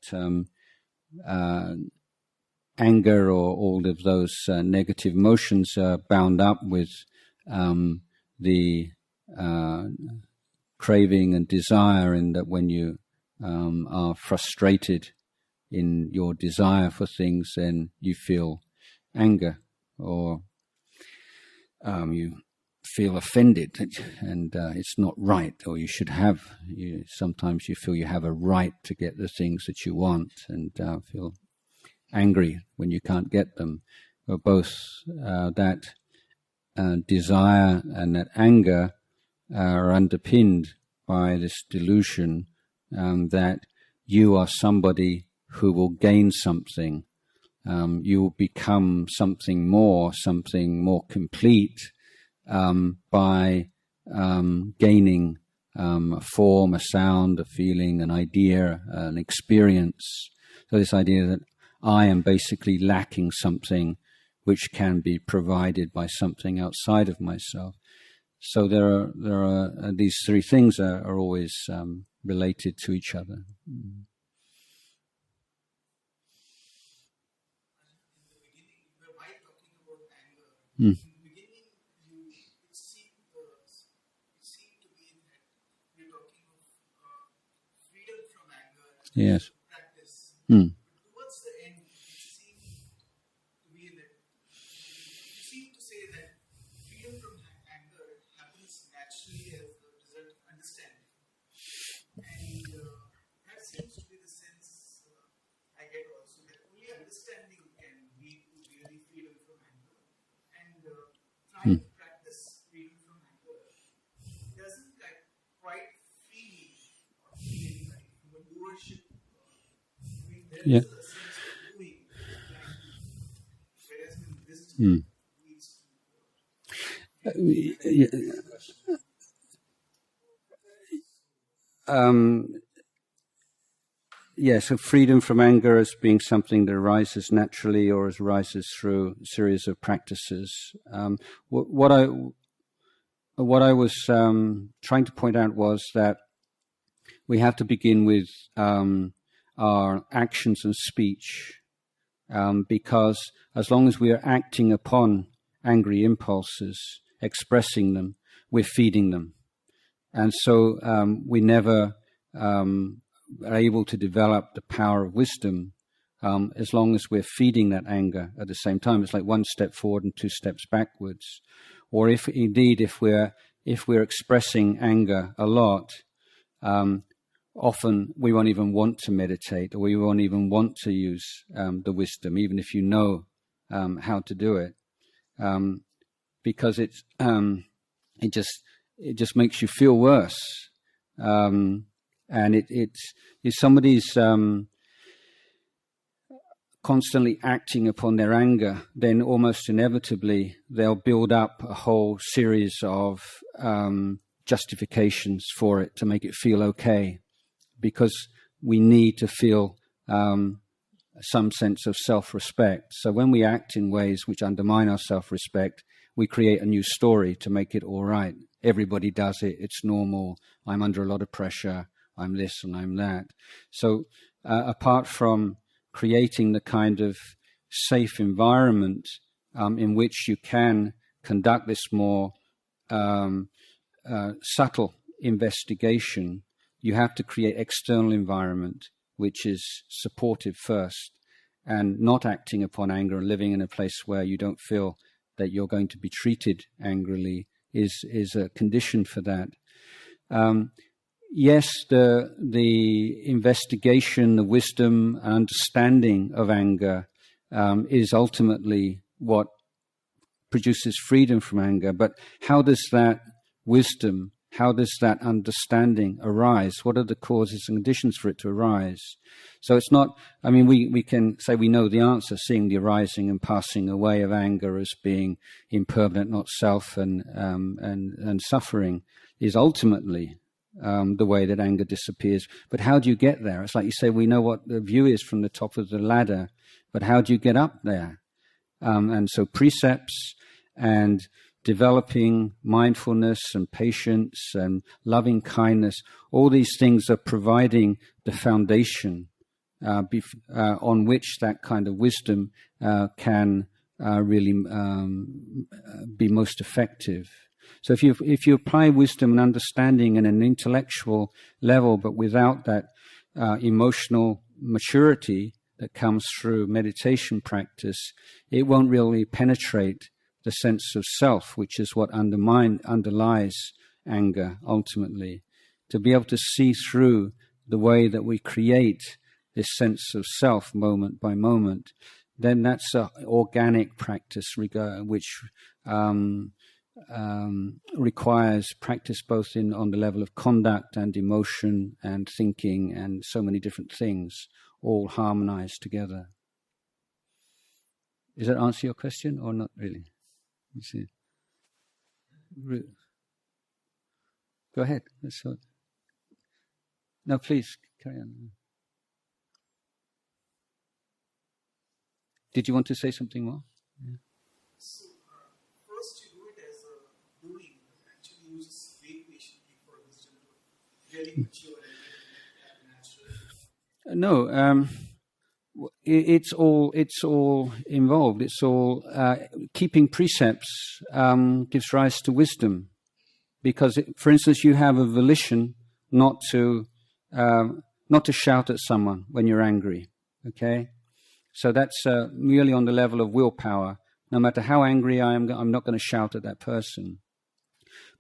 anger or all of those negative emotions are bound up with the craving and desire, and that when you are frustrated in your desire for things, then you feel anger, or you feel offended, and it's not right, or you should have. Sometimes you feel you have a right to get the things that you want, and feel angry when you can't get them. But both that desire and that anger are underpinned by this delusion that you are somebody who will gain something. You will become something more complete by gaining a form, a sound, a feeling, an idea, an experience. So this idea that I am basically lacking something which can be provided by something outside of myself. So there are these three things are always related to each other. Mm. Yes. Mm. Towards the end, it seemed to be that you seem to say that freedom from anger happens naturally as a result of understanding. And that seems to be the sense I get also, that only understanding can lead to really freedom from anger. And trying to practice freedom from anger doesn't quite free me or free anybody from a doership. Yeah. So freedom from anger as being something that arises naturally or arises through a series of practices. What I was trying to point out was that we have to begin with our actions and speech, because as long as we are acting upon angry impulses, expressing them, we're feeding them. And so we never are able to develop the power of wisdom as long as we're feeding that anger at the same time. It's like one step forward and two steps backwards. Or if we're expressing anger a lot, often we won't even want to meditate, or we won't even want to use the wisdom, even if you know how to do it, because it just makes you feel worse. And if somebody's constantly acting upon their anger, then almost inevitably they'll build up a whole series of justifications for it to make it feel okay. Because we need to feel some sense of self-respect. So when we act in ways which undermine our self-respect, we create a new story to make it all right. Everybody does it. It's normal. I'm under a lot of pressure. I'm this and I'm that. So apart from creating the kind of safe environment in which you can conduct this more subtle investigation, you have to create external environment which is supportive first, and not acting upon anger and living in a place where you don't feel that you're going to be treated angrily is a condition for that. Yes, the investigation, the wisdom, and understanding of anger is ultimately what produces freedom from anger. But how does that wisdom, how does that understanding arise? What are the causes and conditions for it to arise? So it's not, I mean, we can say we know the answer, seeing the arising and passing away of anger as being impermanent, not self, and suffering is ultimately the way that anger disappears. But how do you get there? It's like you say, we know what the view is from the top of the ladder, but how do you get up there? And so precepts and developing mindfulness and patience and loving kindness, all these things are providing the foundation on which that kind of wisdom can really be most effective. So if you apply wisdom and understanding in an intellectual level, but without that emotional maturity that comes through meditation practice, it won't really penetrate the sense of self, which is what underlies anger ultimately. To be able to see through the way that we create this sense of self moment by moment, then that's an organic practice which requires practice both on the level of conduct and emotion and thinking and so many different things, all harmonized together. Does that answer your question or not really? You see. Go ahead. No, please carry on. Did you want to say something more? Yeah. So, first you do it as a doing, actually you just wait patiently for wisdom to really mature and natural. No, it's all involved. It's all keeping precepts gives rise to wisdom, because for instance, you have a volition not to shout at someone when you're angry. Okay. So that's merely on the level of willpower. No matter how angry I am, I'm not going to shout at that person.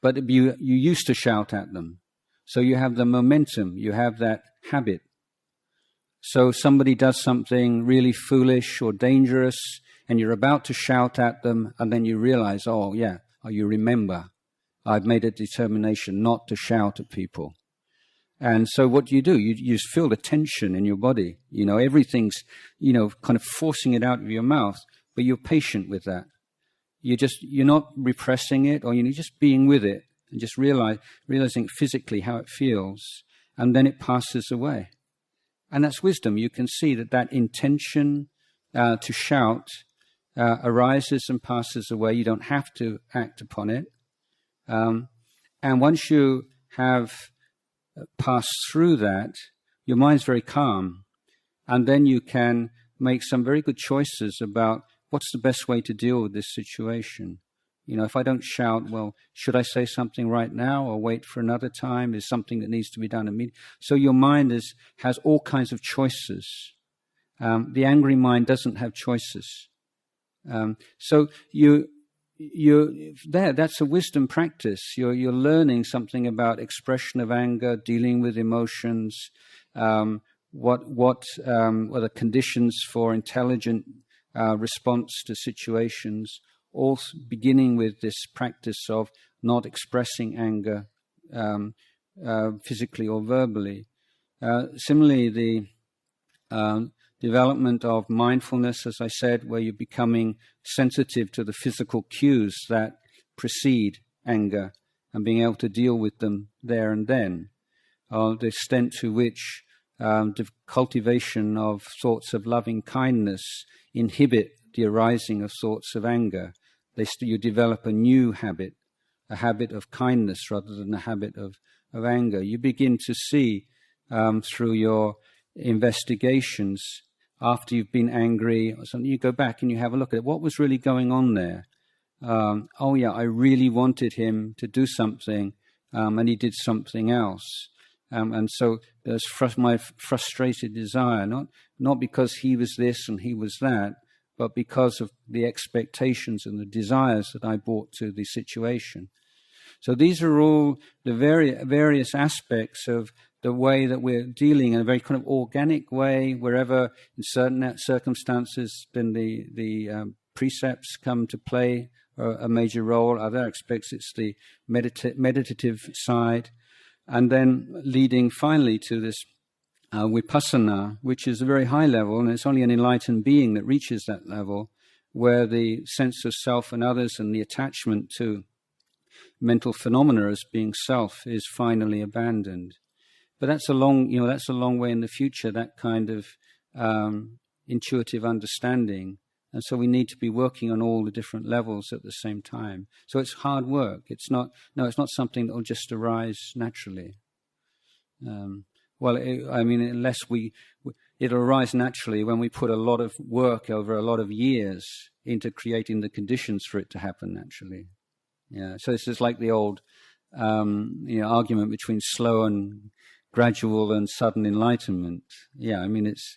But you used to shout at them. So you have the momentum, you have that habit. So somebody does something really foolish or dangerous, and you're about to shout at them, and then you realize, you remember, I've made a determination not to shout at people. And so what do? You just feel the tension in your body. Everything's, kind of forcing it out of your mouth, but you're patient with that. You're not repressing it, or you're just being with it and just realizing physically how it feels, and then it passes away. And that's wisdom. You can see that intention to shout arises and passes away. You don't have to act upon it. And once you have pass through that, your mind's very calm, and then you can make some very good choices about what's the best way to deal with this situation. If I don't shout, well, should I say something right now or wait for another time? Is something that needs to be done immediately? So your mind has all kinds of choices. The angry mind doesn't have choices. So that's a wisdom practice. You're learning something about expression of anger, dealing with emotions, what are the conditions for intelligent response to situations, all beginning with this practice of not expressing anger physically or verbally. Similarly, the development of mindfulness, as I said, where you're becoming sensitive to the physical cues that precede anger and being able to deal with them there and then. The extent to which the cultivation of thoughts of loving kindness inhibit the arising of thoughts of anger. You develop a new habit, a habit of kindness rather than a habit of anger. You begin to see through your investigations, after you've been angry or something, you go back and you have a look at it. What was really going on there? I really wanted him to do something, and he did something else. And so there's my frustrated desire, not because he was this and he was that, but because of the expectations and the desires that I brought to the situation. So these are all the various aspects of the way that we're dealing in a very kind of organic way, wherever in certain circumstances then the precepts come to play a major role. Other aspects, it's the meditative side. And then leading finally to this vipassana, which is a very high level, and it's only an enlightened being that reaches that level, where the sense of self and others and the attachment to mental phenomena as being self is finally abandoned. But that's a long way in the future, that kind of intuitive understanding. And so we need to be working on all the different levels at the same time. So it's hard work. It's not something that will just arise naturally. Unless it'll arise naturally when we put a lot of work over a lot of years into creating the conditions for it to happen naturally. Yeah. So this is like the old argument between slow and gradual and sudden enlightenment. Yeah, I mean it's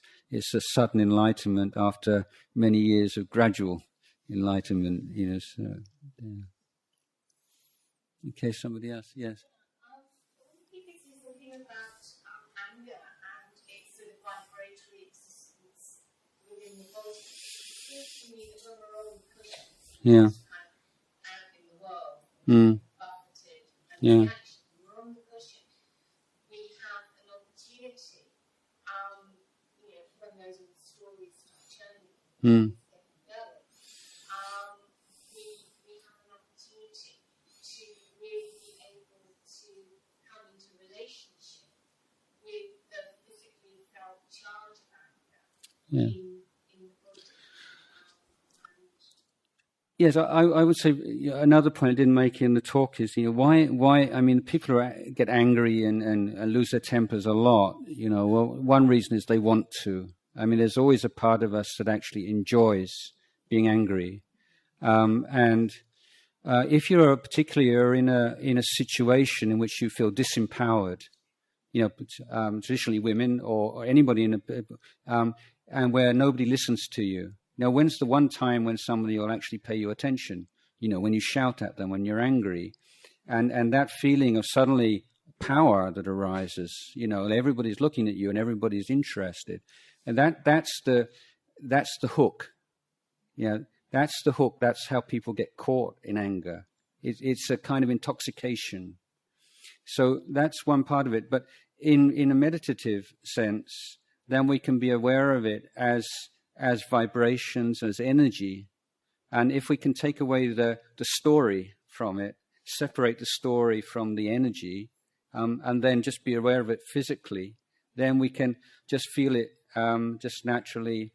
a sudden enlightenment after many years of gradual enlightenment. So, yeah. Okay, somebody else, yes. Is looking about anger and its sort of vibratory existence within the body. It seems to me that when we're on the cushion, Yeah. kind of out in the world, buffeted, and Yeah. actually we're on the cushion, we have an opportunity, when those stories start churning, getting going, we have an opportunity to really be able to come into relationship with the physically felt charge of anger in the body. Yes, I would say another point I didn't make in the talk is, why, I mean, people get angry and lose their tempers a lot, well, one reason is they want to. I mean, there's always a part of us that actually enjoys being angry. If you're particularly in a situation in which you feel disempowered, traditionally women or anybody and where nobody listens to you. Now, when's the one time when somebody will actually pay you attention? When you shout at them, when you're angry, and that feeling of suddenly power that arises. Everybody's looking at you and everybody's interested, and that's the hook. That's the hook. That's how people get caught in anger. It's a kind of intoxication. So that's one part of it. But in a meditative sense, then we can be aware of it as vibrations, as energy. And if we can take away the story from it, separate the story from the energy, and then just be aware of it physically, then we can just feel it just naturally.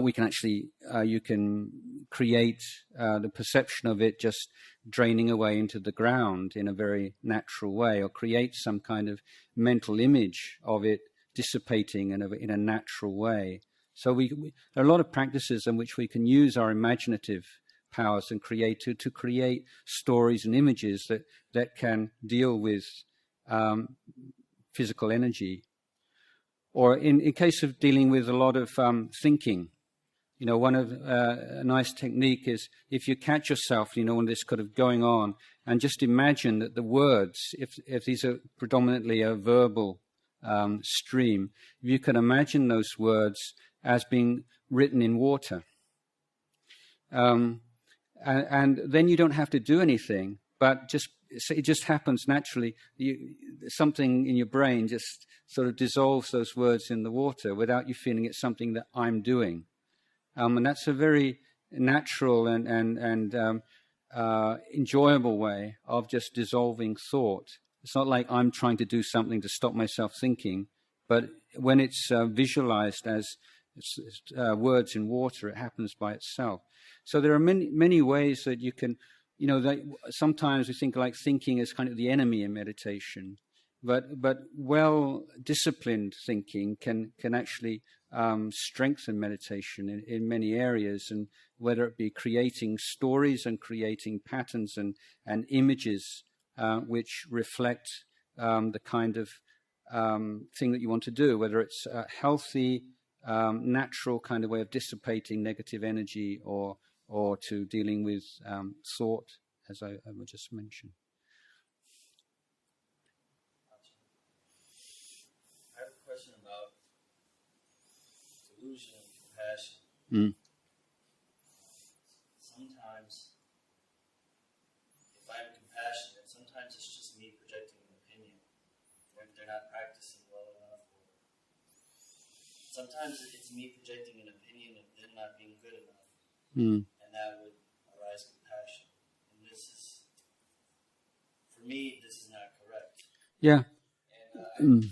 We can actually, you can create the perception of it just draining away into the ground in a very natural way, or create some kind of mental image of it dissipating in a natural way. So there are a lot of practices in which we can use our imaginative powers and to create stories and images that can deal with physical energy. Or in case of dealing with a lot of thinking, one of a nice technique is if you catch yourself, when this kind of going on, and just imagine that the words, if these are predominantly a verbal stream, you can imagine those words as being written in water. And then you don't have to do anything, but it just happens naturally. Something in your brain just sort of dissolves those words in the water without you feeling it's something that I'm doing. And that's a very natural and enjoyable way of just dissolving thought. It's not like I'm trying to do something to stop myself thinking, but when it's visualized as words in water, it happens by itself. So there are many ways that you can, that sometimes we think like thinking is kind of the enemy in meditation, but well-disciplined thinking can actually strengthen meditation in many areas, and whether it be creating stories and creating patterns and images which reflect the kind of thing that you want to do, whether it's a healthy, natural kind of way of dissipating negative energy or to dealing with thought, as I just mentioned. I have a question about delusion and compassion. Sometimes, if I'm compassionate, sometimes it's just me projecting an opinion. They're not practicing well enough. Sometimes it's me projecting an opinion of them not being good enough. And that would arise compassion. And this is, for me, this is not correct. Yeah. And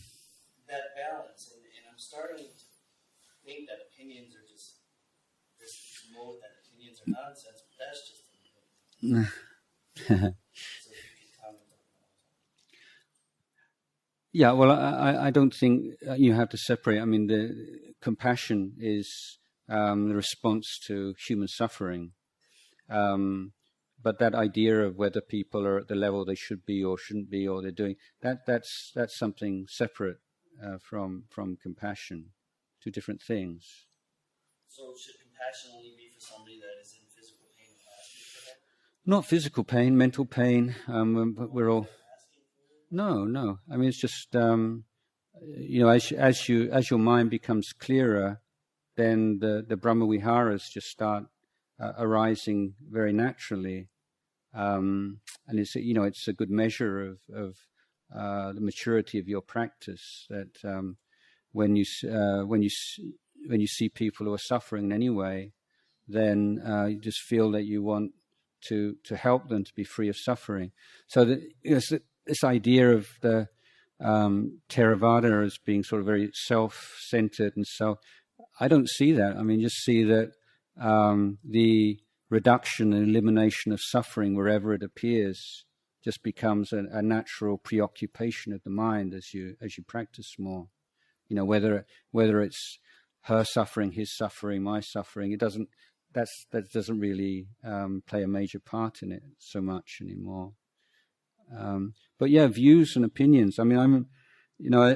that balance, and I'm starting to think that opinions are just this mode that opinions are nonsense, but that's just an opinion. So if you could comment on that. Yeah, well, I don't think you have to separate. I mean, the compassion is the response to human suffering. but that idea of whether people are at the level they should be or shouldn't be, or they're doing that's something separate from compassion. Two different things. So should compassion only be for somebody that is in physical pain and asking for help? Not physical pain, mental pain. We're all. No. I mean, it's just as your mind becomes clearer, then the Brahma Viharas just start arising very naturally, and it's it's a good measure of the maturity of your practice. That when you see people who are suffering in any way, then you just feel that you want to help them to be free of suffering. So this idea of the Theravada as being sort of very self-centered and I don't see that. I mean, just see that the reduction and elimination of suffering wherever it appears just becomes a natural preoccupation of the mind as you practice more. Whether it's her suffering, his suffering, my suffering, that doesn't really play a major part in it so much anymore. But yeah, views and opinions. I mean, I'm,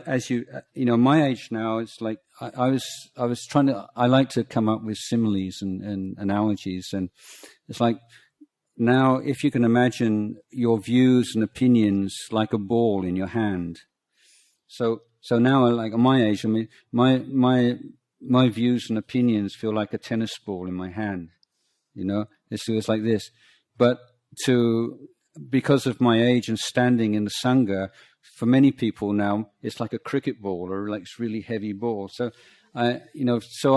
as my age now, it's like I was trying to. I like to come up with similes and analogies, and it's like now if you can imagine your views and opinions like a ball in your hand. So now, like at my age, I mean, my views and opinions feel like a tennis ball in my hand. It's like this, but because of my age and standing in the Sangha, for many people now, it's like a cricket ball or like it's really heavy ball. So I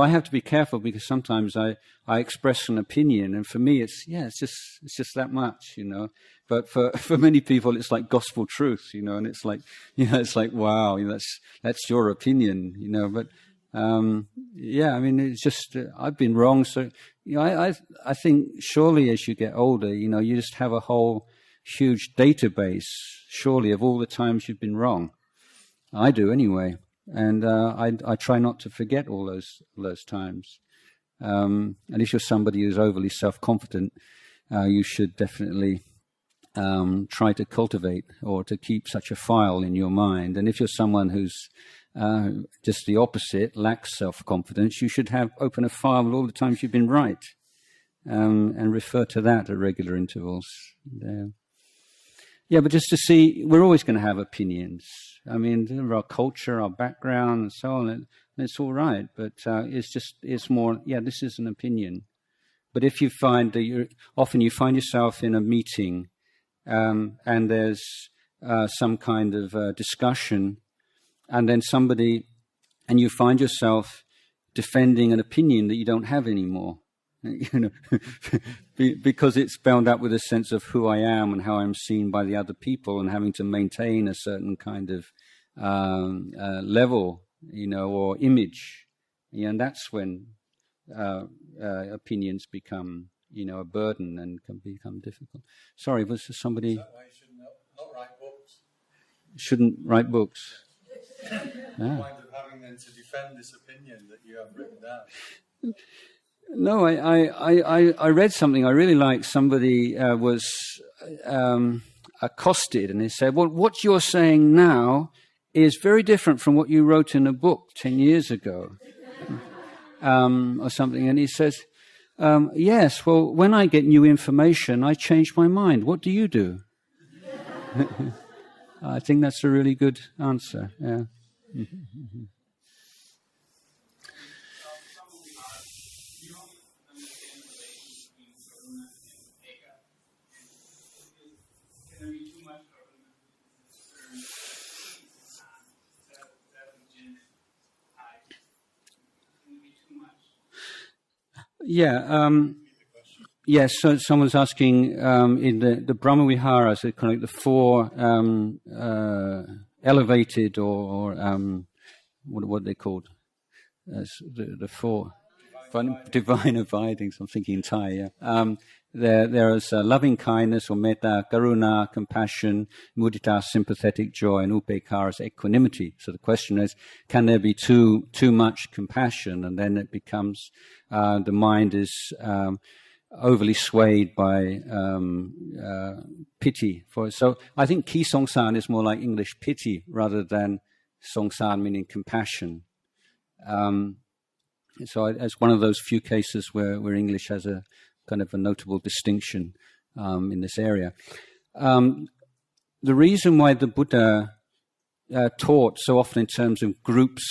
have to be careful because sometimes I express an opinion, and for me it's just that much, But for many people it's like gospel truth, and it's like, it's like, wow, that's your opinion, But I mean, it's just I've been wrong. So I think surely as you get older, you just have a whole huge database, surely, of all the times you've been wrong. I do anyway, and I try not to forget all those times. And if you're somebody who's overly self-confident, you should definitely try to cultivate or to keep such a file in your mind. And if you're someone who's just the opposite, lacks self-confidence, you should open a file with all the times you've been right, and refer to that at regular intervals. Yeah, but just to see, we're always going to have opinions. I mean, our culture, our background, and so on, and it's all right. But it's more, this is an opinion. But if you find that often you find yourself in a meeting, and there's some kind of discussion, and then and you find yourself defending an opinion that you don't have anymore. Because it's bound up with a sense of who I am and how I'm seen by the other people, and having to maintain a certain kind of level, or image, and that's when opinions become, a burden and can become difficult. Sorry, was there somebody? Is that why you should not write books? Shouldn't write books. The point of having them to defend this opinion that you have written down. No, I read something I really liked. Somebody was accosted, and he said, well, what you're saying now is very different from what you wrote in a book 10 years ago, or something. And he says, yes, well, when I get new information, I change my mind. What do you do? I think that's a really good answer, yeah. Yes, so someone's asking in the Brahma Viharas, kind of the four elevated or what are they called? The four divine abidings. I'm thinking Thai. Yeah. There is loving kindness or metta, karuna, compassion, mudita, sympathetic joy, and upekkara is equanimity. So the question is, can there be too much compassion, and then it becomes the mind is overly swayed by pity. So I think ki songsan is more like English pity rather than songsan meaning compassion. So it's one of those few cases where English has a kind of a notable distinction in this area. The reason why the Buddha taught so often in terms of groups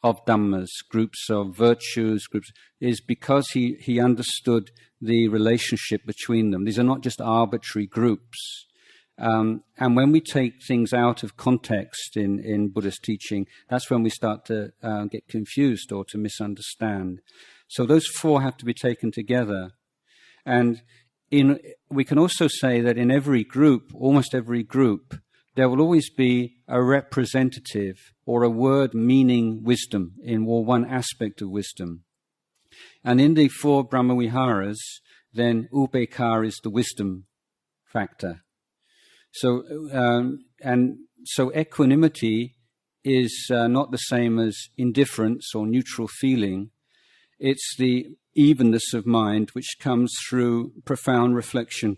of dhammas, groups of virtues, is because he understood the relationship between them. These are not just arbitrary groups. And when we take things out of context in Buddhist teaching, that's when we start to get confused or to misunderstand. So those four have to be taken together. And we can also say that in every group, almost every group, there will always be a representative or a word meaning wisdom or one aspect of wisdom. And in the four Brahmaviharas, then upekkha is the wisdom factor. So equanimity is not the same as indifference or neutral feeling. It's the evenness of mind which comes through profound reflection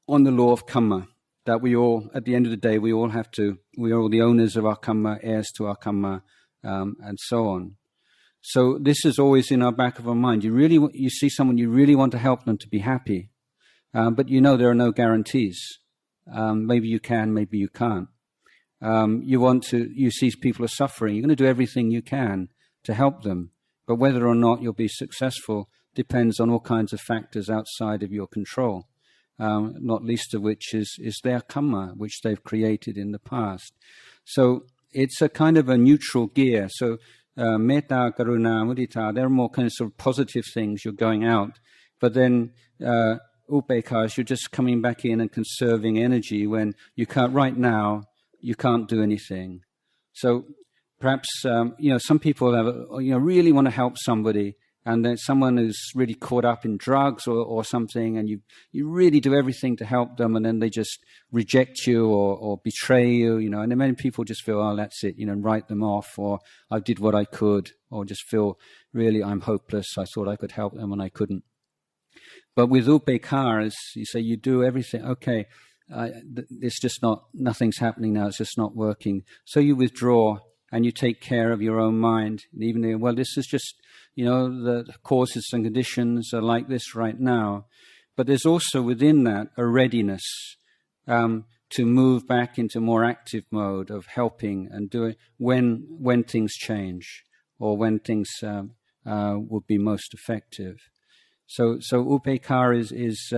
on the law of karma. That we all, at the end of the day, we are all the owners of our karma, heirs to our karma, and so on. So this is always in our back of our mind. You see someone, you really want to help them to be happy, but you know there are no guarantees. Maybe you can, maybe you can't. You see people are suffering. You're going to do everything you can to help them, but whether or not you'll be successful depends on all kinds of factors outside of your control. Not least of which is their karma, which they've created in the past. So it's a kind of a neutral gear. So metta, karuna, mudita, they're more kind of sort of positive things. You're going out. But then upekkha, you're just coming back in and conserving energy when you can't, right now, you can't do anything. So perhaps, some people really want to help somebody, and there's someone who's really caught up in drugs or something, and you really do everything to help them, and then they just reject you or betray you, and then many people just feel, oh, that's it, and write them off, or I did what I could, or just feel, really, I'm hopeless, I thought I could help them and I couldn't. But with upekkha, as you say, you do everything, okay, it's just nothing's happening now, it's just not working. So you withdraw and you take care of your own mind. And even though, well, this is just, the causes and conditions are like this right now. But there's also within that a readiness to move back into more active mode of helping and doing when things change or when things would be most effective. So upekkha is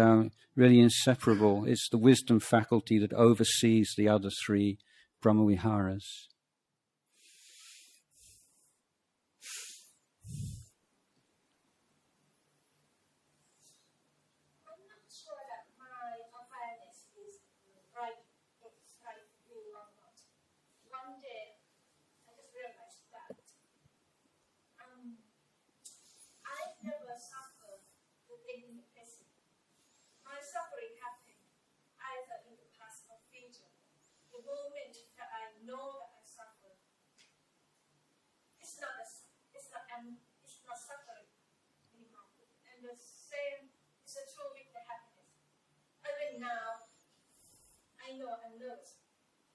really inseparable. It's the wisdom faculty that oversees the other three Brahmaviharas. Now, I know I'm nervous.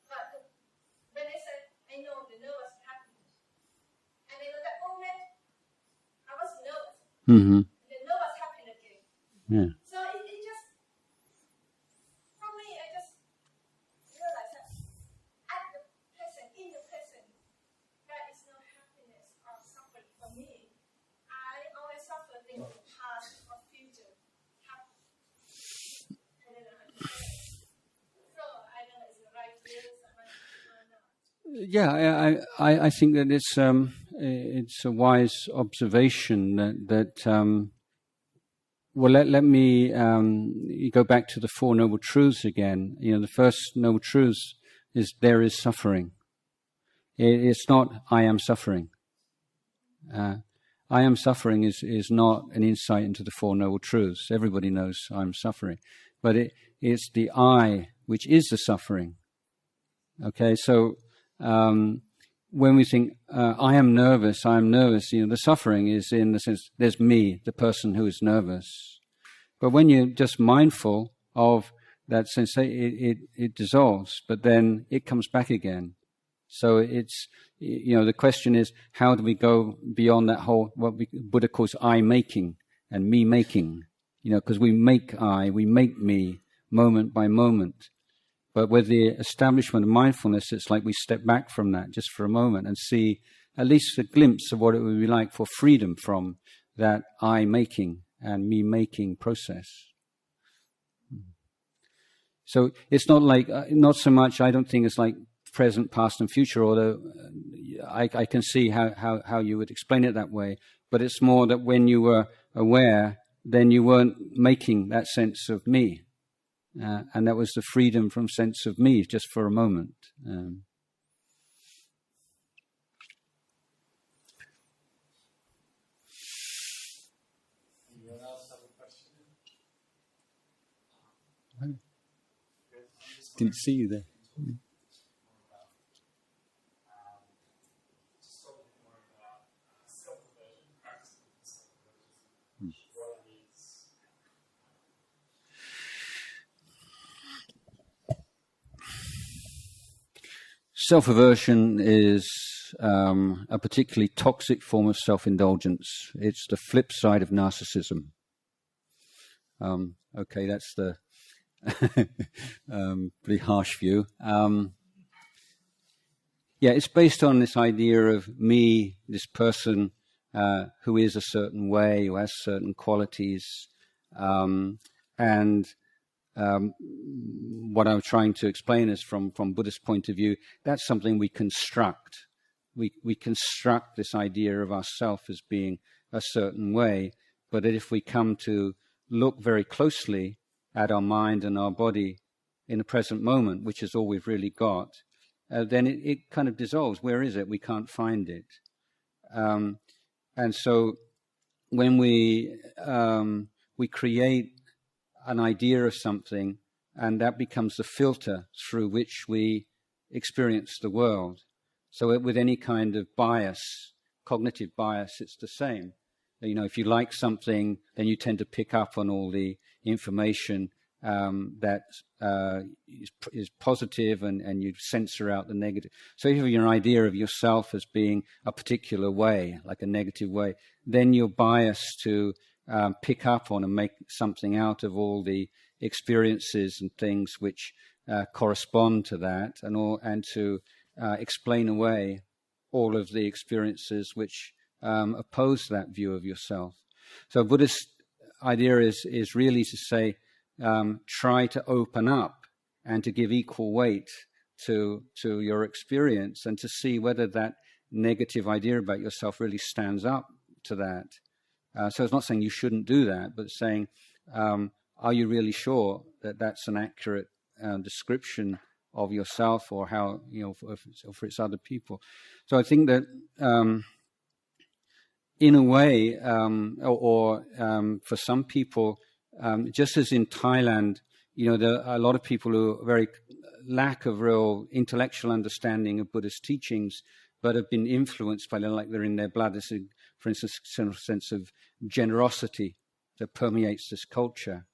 But when I said, I know the nervous happiness, and I know that moment, I was nervous. Mm-hmm. And the nervous happened again. Yeah. So it just, for me, I just realized that in the present, there is no happiness or suffering for me. I always suffer things in the past or future. Yeah, I think that it's a wise observation that well, let me go back to the Four Noble Truths again. The first Noble Truth is there is suffering. It's not I am suffering. I am suffering is not an insight into the Four Noble Truths. Everybody knows I'm suffering. But it's the I which is the suffering. Okay, so when we think I am nervous, the suffering is in the sense there's me, the person who is nervous, But when you're just mindful of that sensation, it dissolves, but then it comes back again. So it's, the question is, how do we go beyond that whole, what Buddha calls I-making and me-making? Because we make I, we make me, moment by moment. But with the establishment of mindfulness, it's like we step back from that just for a moment and see at least a glimpse of what it would be like for freedom from that I-making and me-making process. So it's not like, not so much, I don't think it's like present, past and future, although I can see how you would explain it that way. But it's more that when you were aware, then you weren't making that sense of me. And that was the freedom from sense of me just for a moment. Anyone else have a question? Didn't see you there. Self-aversion is a particularly toxic form of self-indulgence. It's the flip side of narcissism. Okay, that's the pretty harsh view. It's based on this idea of me, this person who is a certain way, who has certain qualities, and what I'm trying to explain is from Buddhist point of view, that's something we construct. We construct this idea of ourself as being a certain way, but if we come to look very closely at our mind and our body in the present moment, which is all we've really got, then it kind of dissolves. Where is it? We can't find it. And so when we create an idea of something, and that becomes the filter through which we experience the world. So with any kind of bias, cognitive bias, it's the same. If you like something, then you tend to pick up on all the information that is positive, and you censor out the negative. So if you have your idea of yourself as being a particular way, like a negative way, then you're biased to pick up on and make something out of all the experiences and things which correspond to that, and to explain away all of the experiences which oppose that view of yourself. So Buddhist idea is really to say, try to open up and to give equal weight to your experience, and to see whether that negative idea about yourself really stands up to that. So it's not saying you shouldn't do that, but saying, are you really sure that that's an accurate description of yourself, or how, for its other people? So I think that in a way, for some people, just as in Thailand, there are a lot of people who are very lack of real intellectual understanding of Buddhist teachings, but have been influenced by them, like they're in their blood. There's, for instance, a sense of generosity that permeates this culture.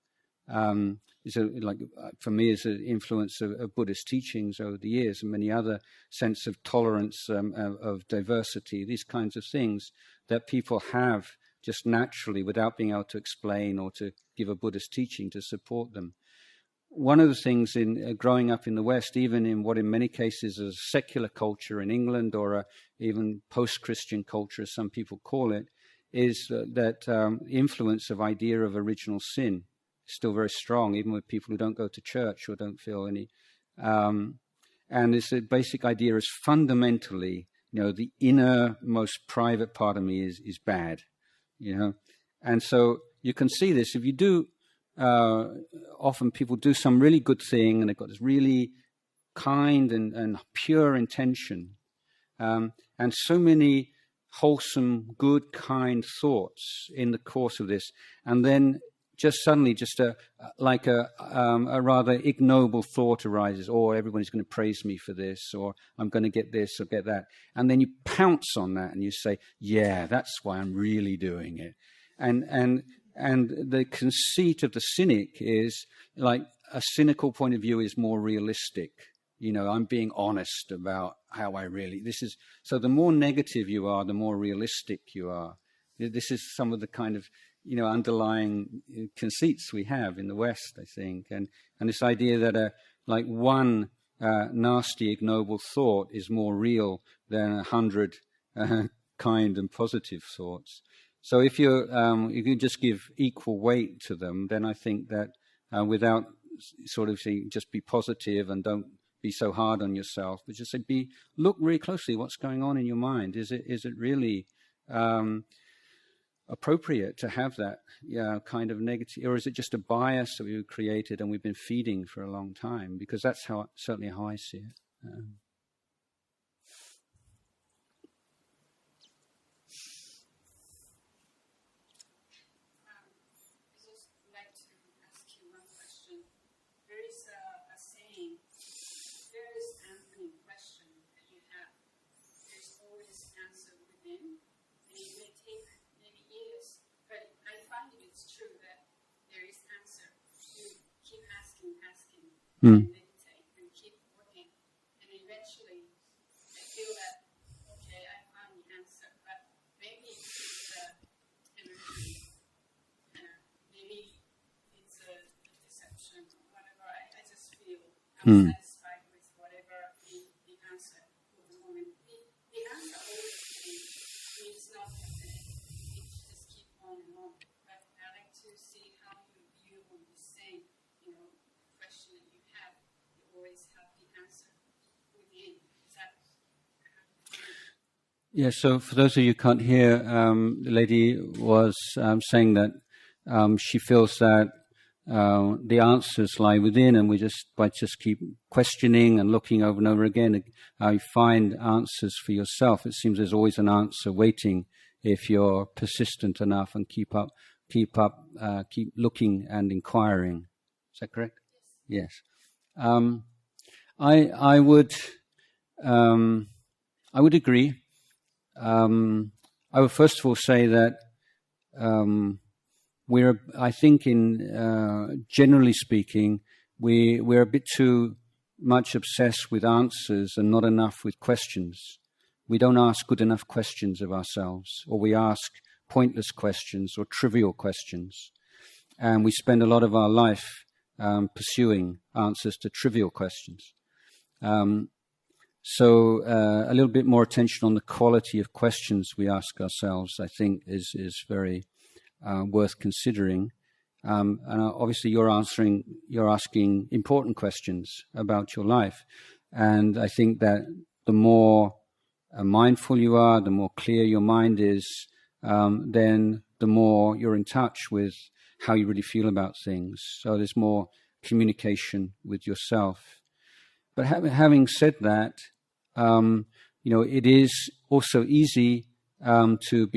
For me, it's an influence of Buddhist teachings over the years, and many other sense of tolerance, of diversity, these kinds of things that people have just naturally without being able to explain or to give a Buddhist teaching to support them. One of the things in growing up in the West, even in what in many cases is a secular culture in England, or even post-Christian culture, as some people call it, is that influence of idea of original sin is still very strong, even with people who don't go to church or don't feel any. And this basic idea is fundamentally, the inner, most private part of me is bad, And so you can see this if you do. Often people do some really good thing, and they've got this really kind and pure intention, and so many wholesome, good, kind thoughts in the course of this, and then just suddenly, a rather ignoble thought arises, or everybody's going to praise me for this, or I'm going to get this or get that, and then you pounce on that and you say, yeah, that's why I'm really doing it, and And the conceit of the cynic is like a cynical point of view is more realistic. I'm being honest about how I really, so the more negative you are, the more realistic you are. This is some of the kind of, underlying conceits we have in the West, I think. And this idea that one nasty, ignoble thought is more real than 100 kind and positive thoughts. So if you can just give equal weight to them, then I think that without sort of saying just be positive and don't be so hard on yourself, but just say look really closely what's going on in your mind. Is it really appropriate to have that kind of negative, or is it just a bias that we've created and we've been feeding for a long time? Because that's certainly how I see it. And meditate and keep working, and eventually I feel that okay, I found the answer, but maybe it's energy, maybe it's a deception or whatever. I just feel I'm satisfied with whatever the answer for the moment. The answer always means not happening. It just keep on and on. But I like to see how you view on the same, question that you have. You always have the answer within. Is that? Yeah. So for those of you who can't hear, the lady was saying that she feels that the answers lie within, and we just keep questioning and looking over and over again, you find answers for yourself. It seems there's always an answer waiting if you're persistent enough and keep looking and inquiring. Is that correct? Yes. I would agree. I would first of all say that I think generally speaking, we're a bit too much obsessed with answers and not enough with questions. We don't ask good enough questions of ourselves, or we ask pointless questions or trivial questions. And we spend a lot of our life pursuing answers to trivial questions. So a little bit more attention on the quality of questions we ask ourselves, I think, is very worth considering. And obviously you're asking important questions about your life. And I think that the more mindful you are, the more clear your mind is, then the more you're in touch with how you really feel about things. So there's more communication with yourself. But having said that, it is also easy to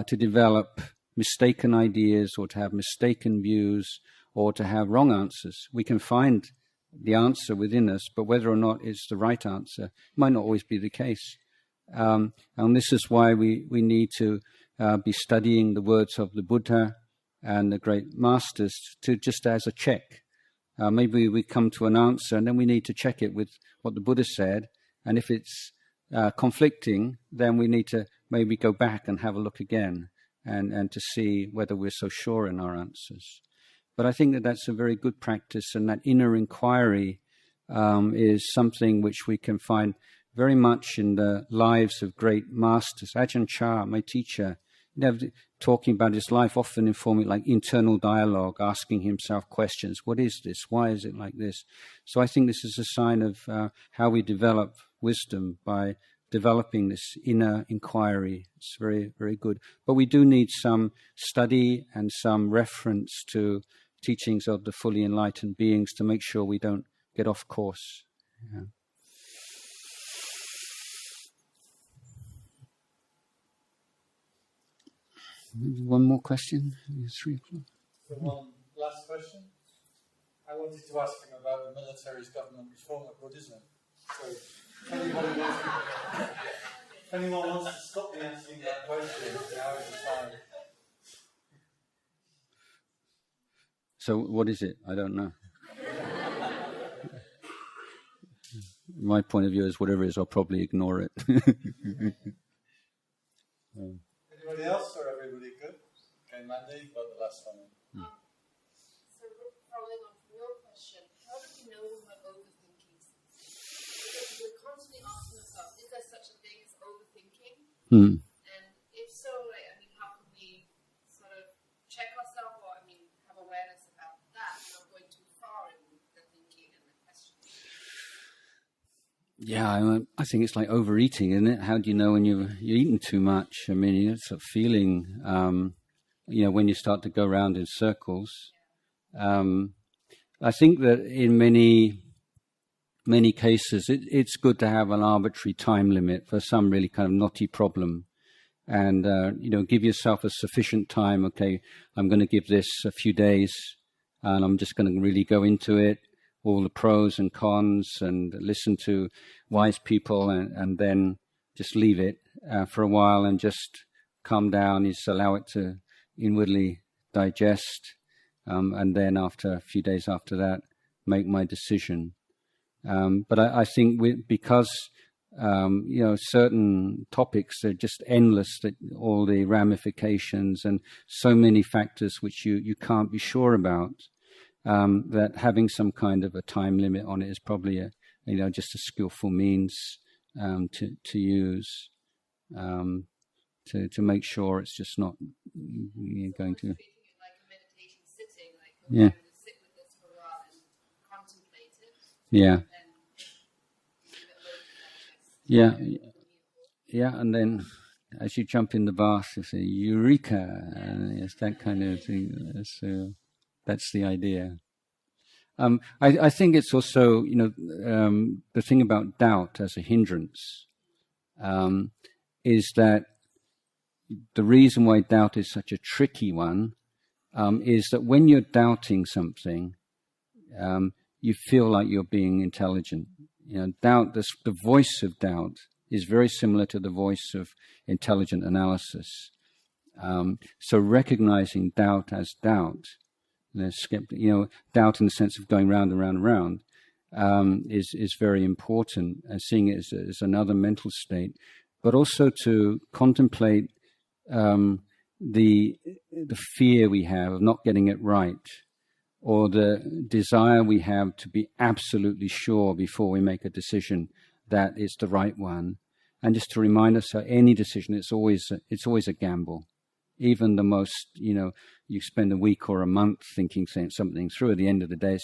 develop mistaken ideas, or to have mistaken views, or to have wrong answers. We can find the answer within us, but whether or not it's the right answer might not always be the case. And this is why we need to be studying the words of the Buddha and the great masters to just as a check. Maybe we come to an answer and then we need to check it with what the Buddha said. And if it's conflicting, then we need to maybe go back and have a look again and to see whether we're so sure in our answers. But I think that that's a very good practice, and that inner inquiry is something which we can find very much in the lives of great masters. Ajahn Chah, my teacher, talking about his life, often informing like internal dialogue, asking himself questions. What is this? Why is it like this? So I think this is a sign of how we develop wisdom, by developing this inner inquiry. It's very, very good. But we do need some study and some reference to teachings of the fully enlightened beings to make sure we don't get off course. Yeah. One more question? 3 o'clock. So one last question. I wanted to ask him about the military's government reform of Buddhism. So if anyone wants to stop me answering that question, now is the time. So what is it? I don't know. My point of view is whatever it is, I'll probably ignore it. Anybody else or everybody good? Okay, Mandy, you've got the last one. So following on from your question, how do we know when we're overthinking something? Because we're constantly asking ourselves, is there such a thing as overthinking? And if so, like, I mean, how can we sort of check ourselves or, I mean, have awareness about that, not going too far in the thinking and the questioning? Yeah, I think it's like overeating, isn't it? How do you know when you're eating too much? I mean, it's a feeling, when you start to go around in circles. I think that in many cases, it's good to have an arbitrary time limit for some really kind of knotty problem. And, give yourself a sufficient time. Okay, I'm going to give this a few days and I'm just going to really go into it. All the pros and cons and listen to wise people and then just leave it for a while and just calm down, just allow it to inwardly digest and then after a few days after that make my decision. But I think because certain topics are just endless, that all the ramifications and so many factors which you can't be sure about. That having some kind of a time limit on it is probably just a skillful means to use to make sure it's just not going to. Like a meditation sitting, like I'm going to sit with this for a while and contemplate it. Yeah, and then as you jump in the bath, you say "Eureka!" and it's that kind of thing. So. That's the idea. I think it's also, the thing about doubt as a hindrance is that the reason why doubt is such a tricky one is that when you're doubting something, you feel like you're being intelligent. Doubt, the voice of doubt is very similar to the voice of intelligent analysis. So recognizing doubt as doubt, doubt in the sense of going round and round and round, is very important, and seeing it as another mental state, but also to contemplate the fear we have of not getting it right, or the desire we have to be absolutely sure before we make a decision that it's the right one, and just to remind us that any decision, it's always a gamble. Even the most, you spend a week or a month thinking something through, at the end of the day,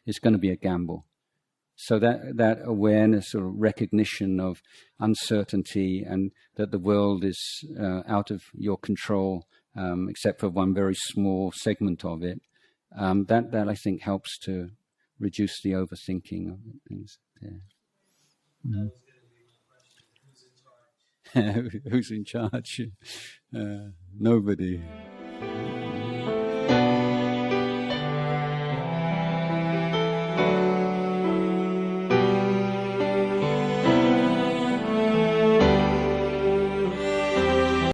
it's going to be a gamble. So that awareness or recognition of uncertainty and that the world is out of your control, except for one very small segment of it, that I think helps to reduce the overthinking of things. Yeah. Who's in charge? Nobody.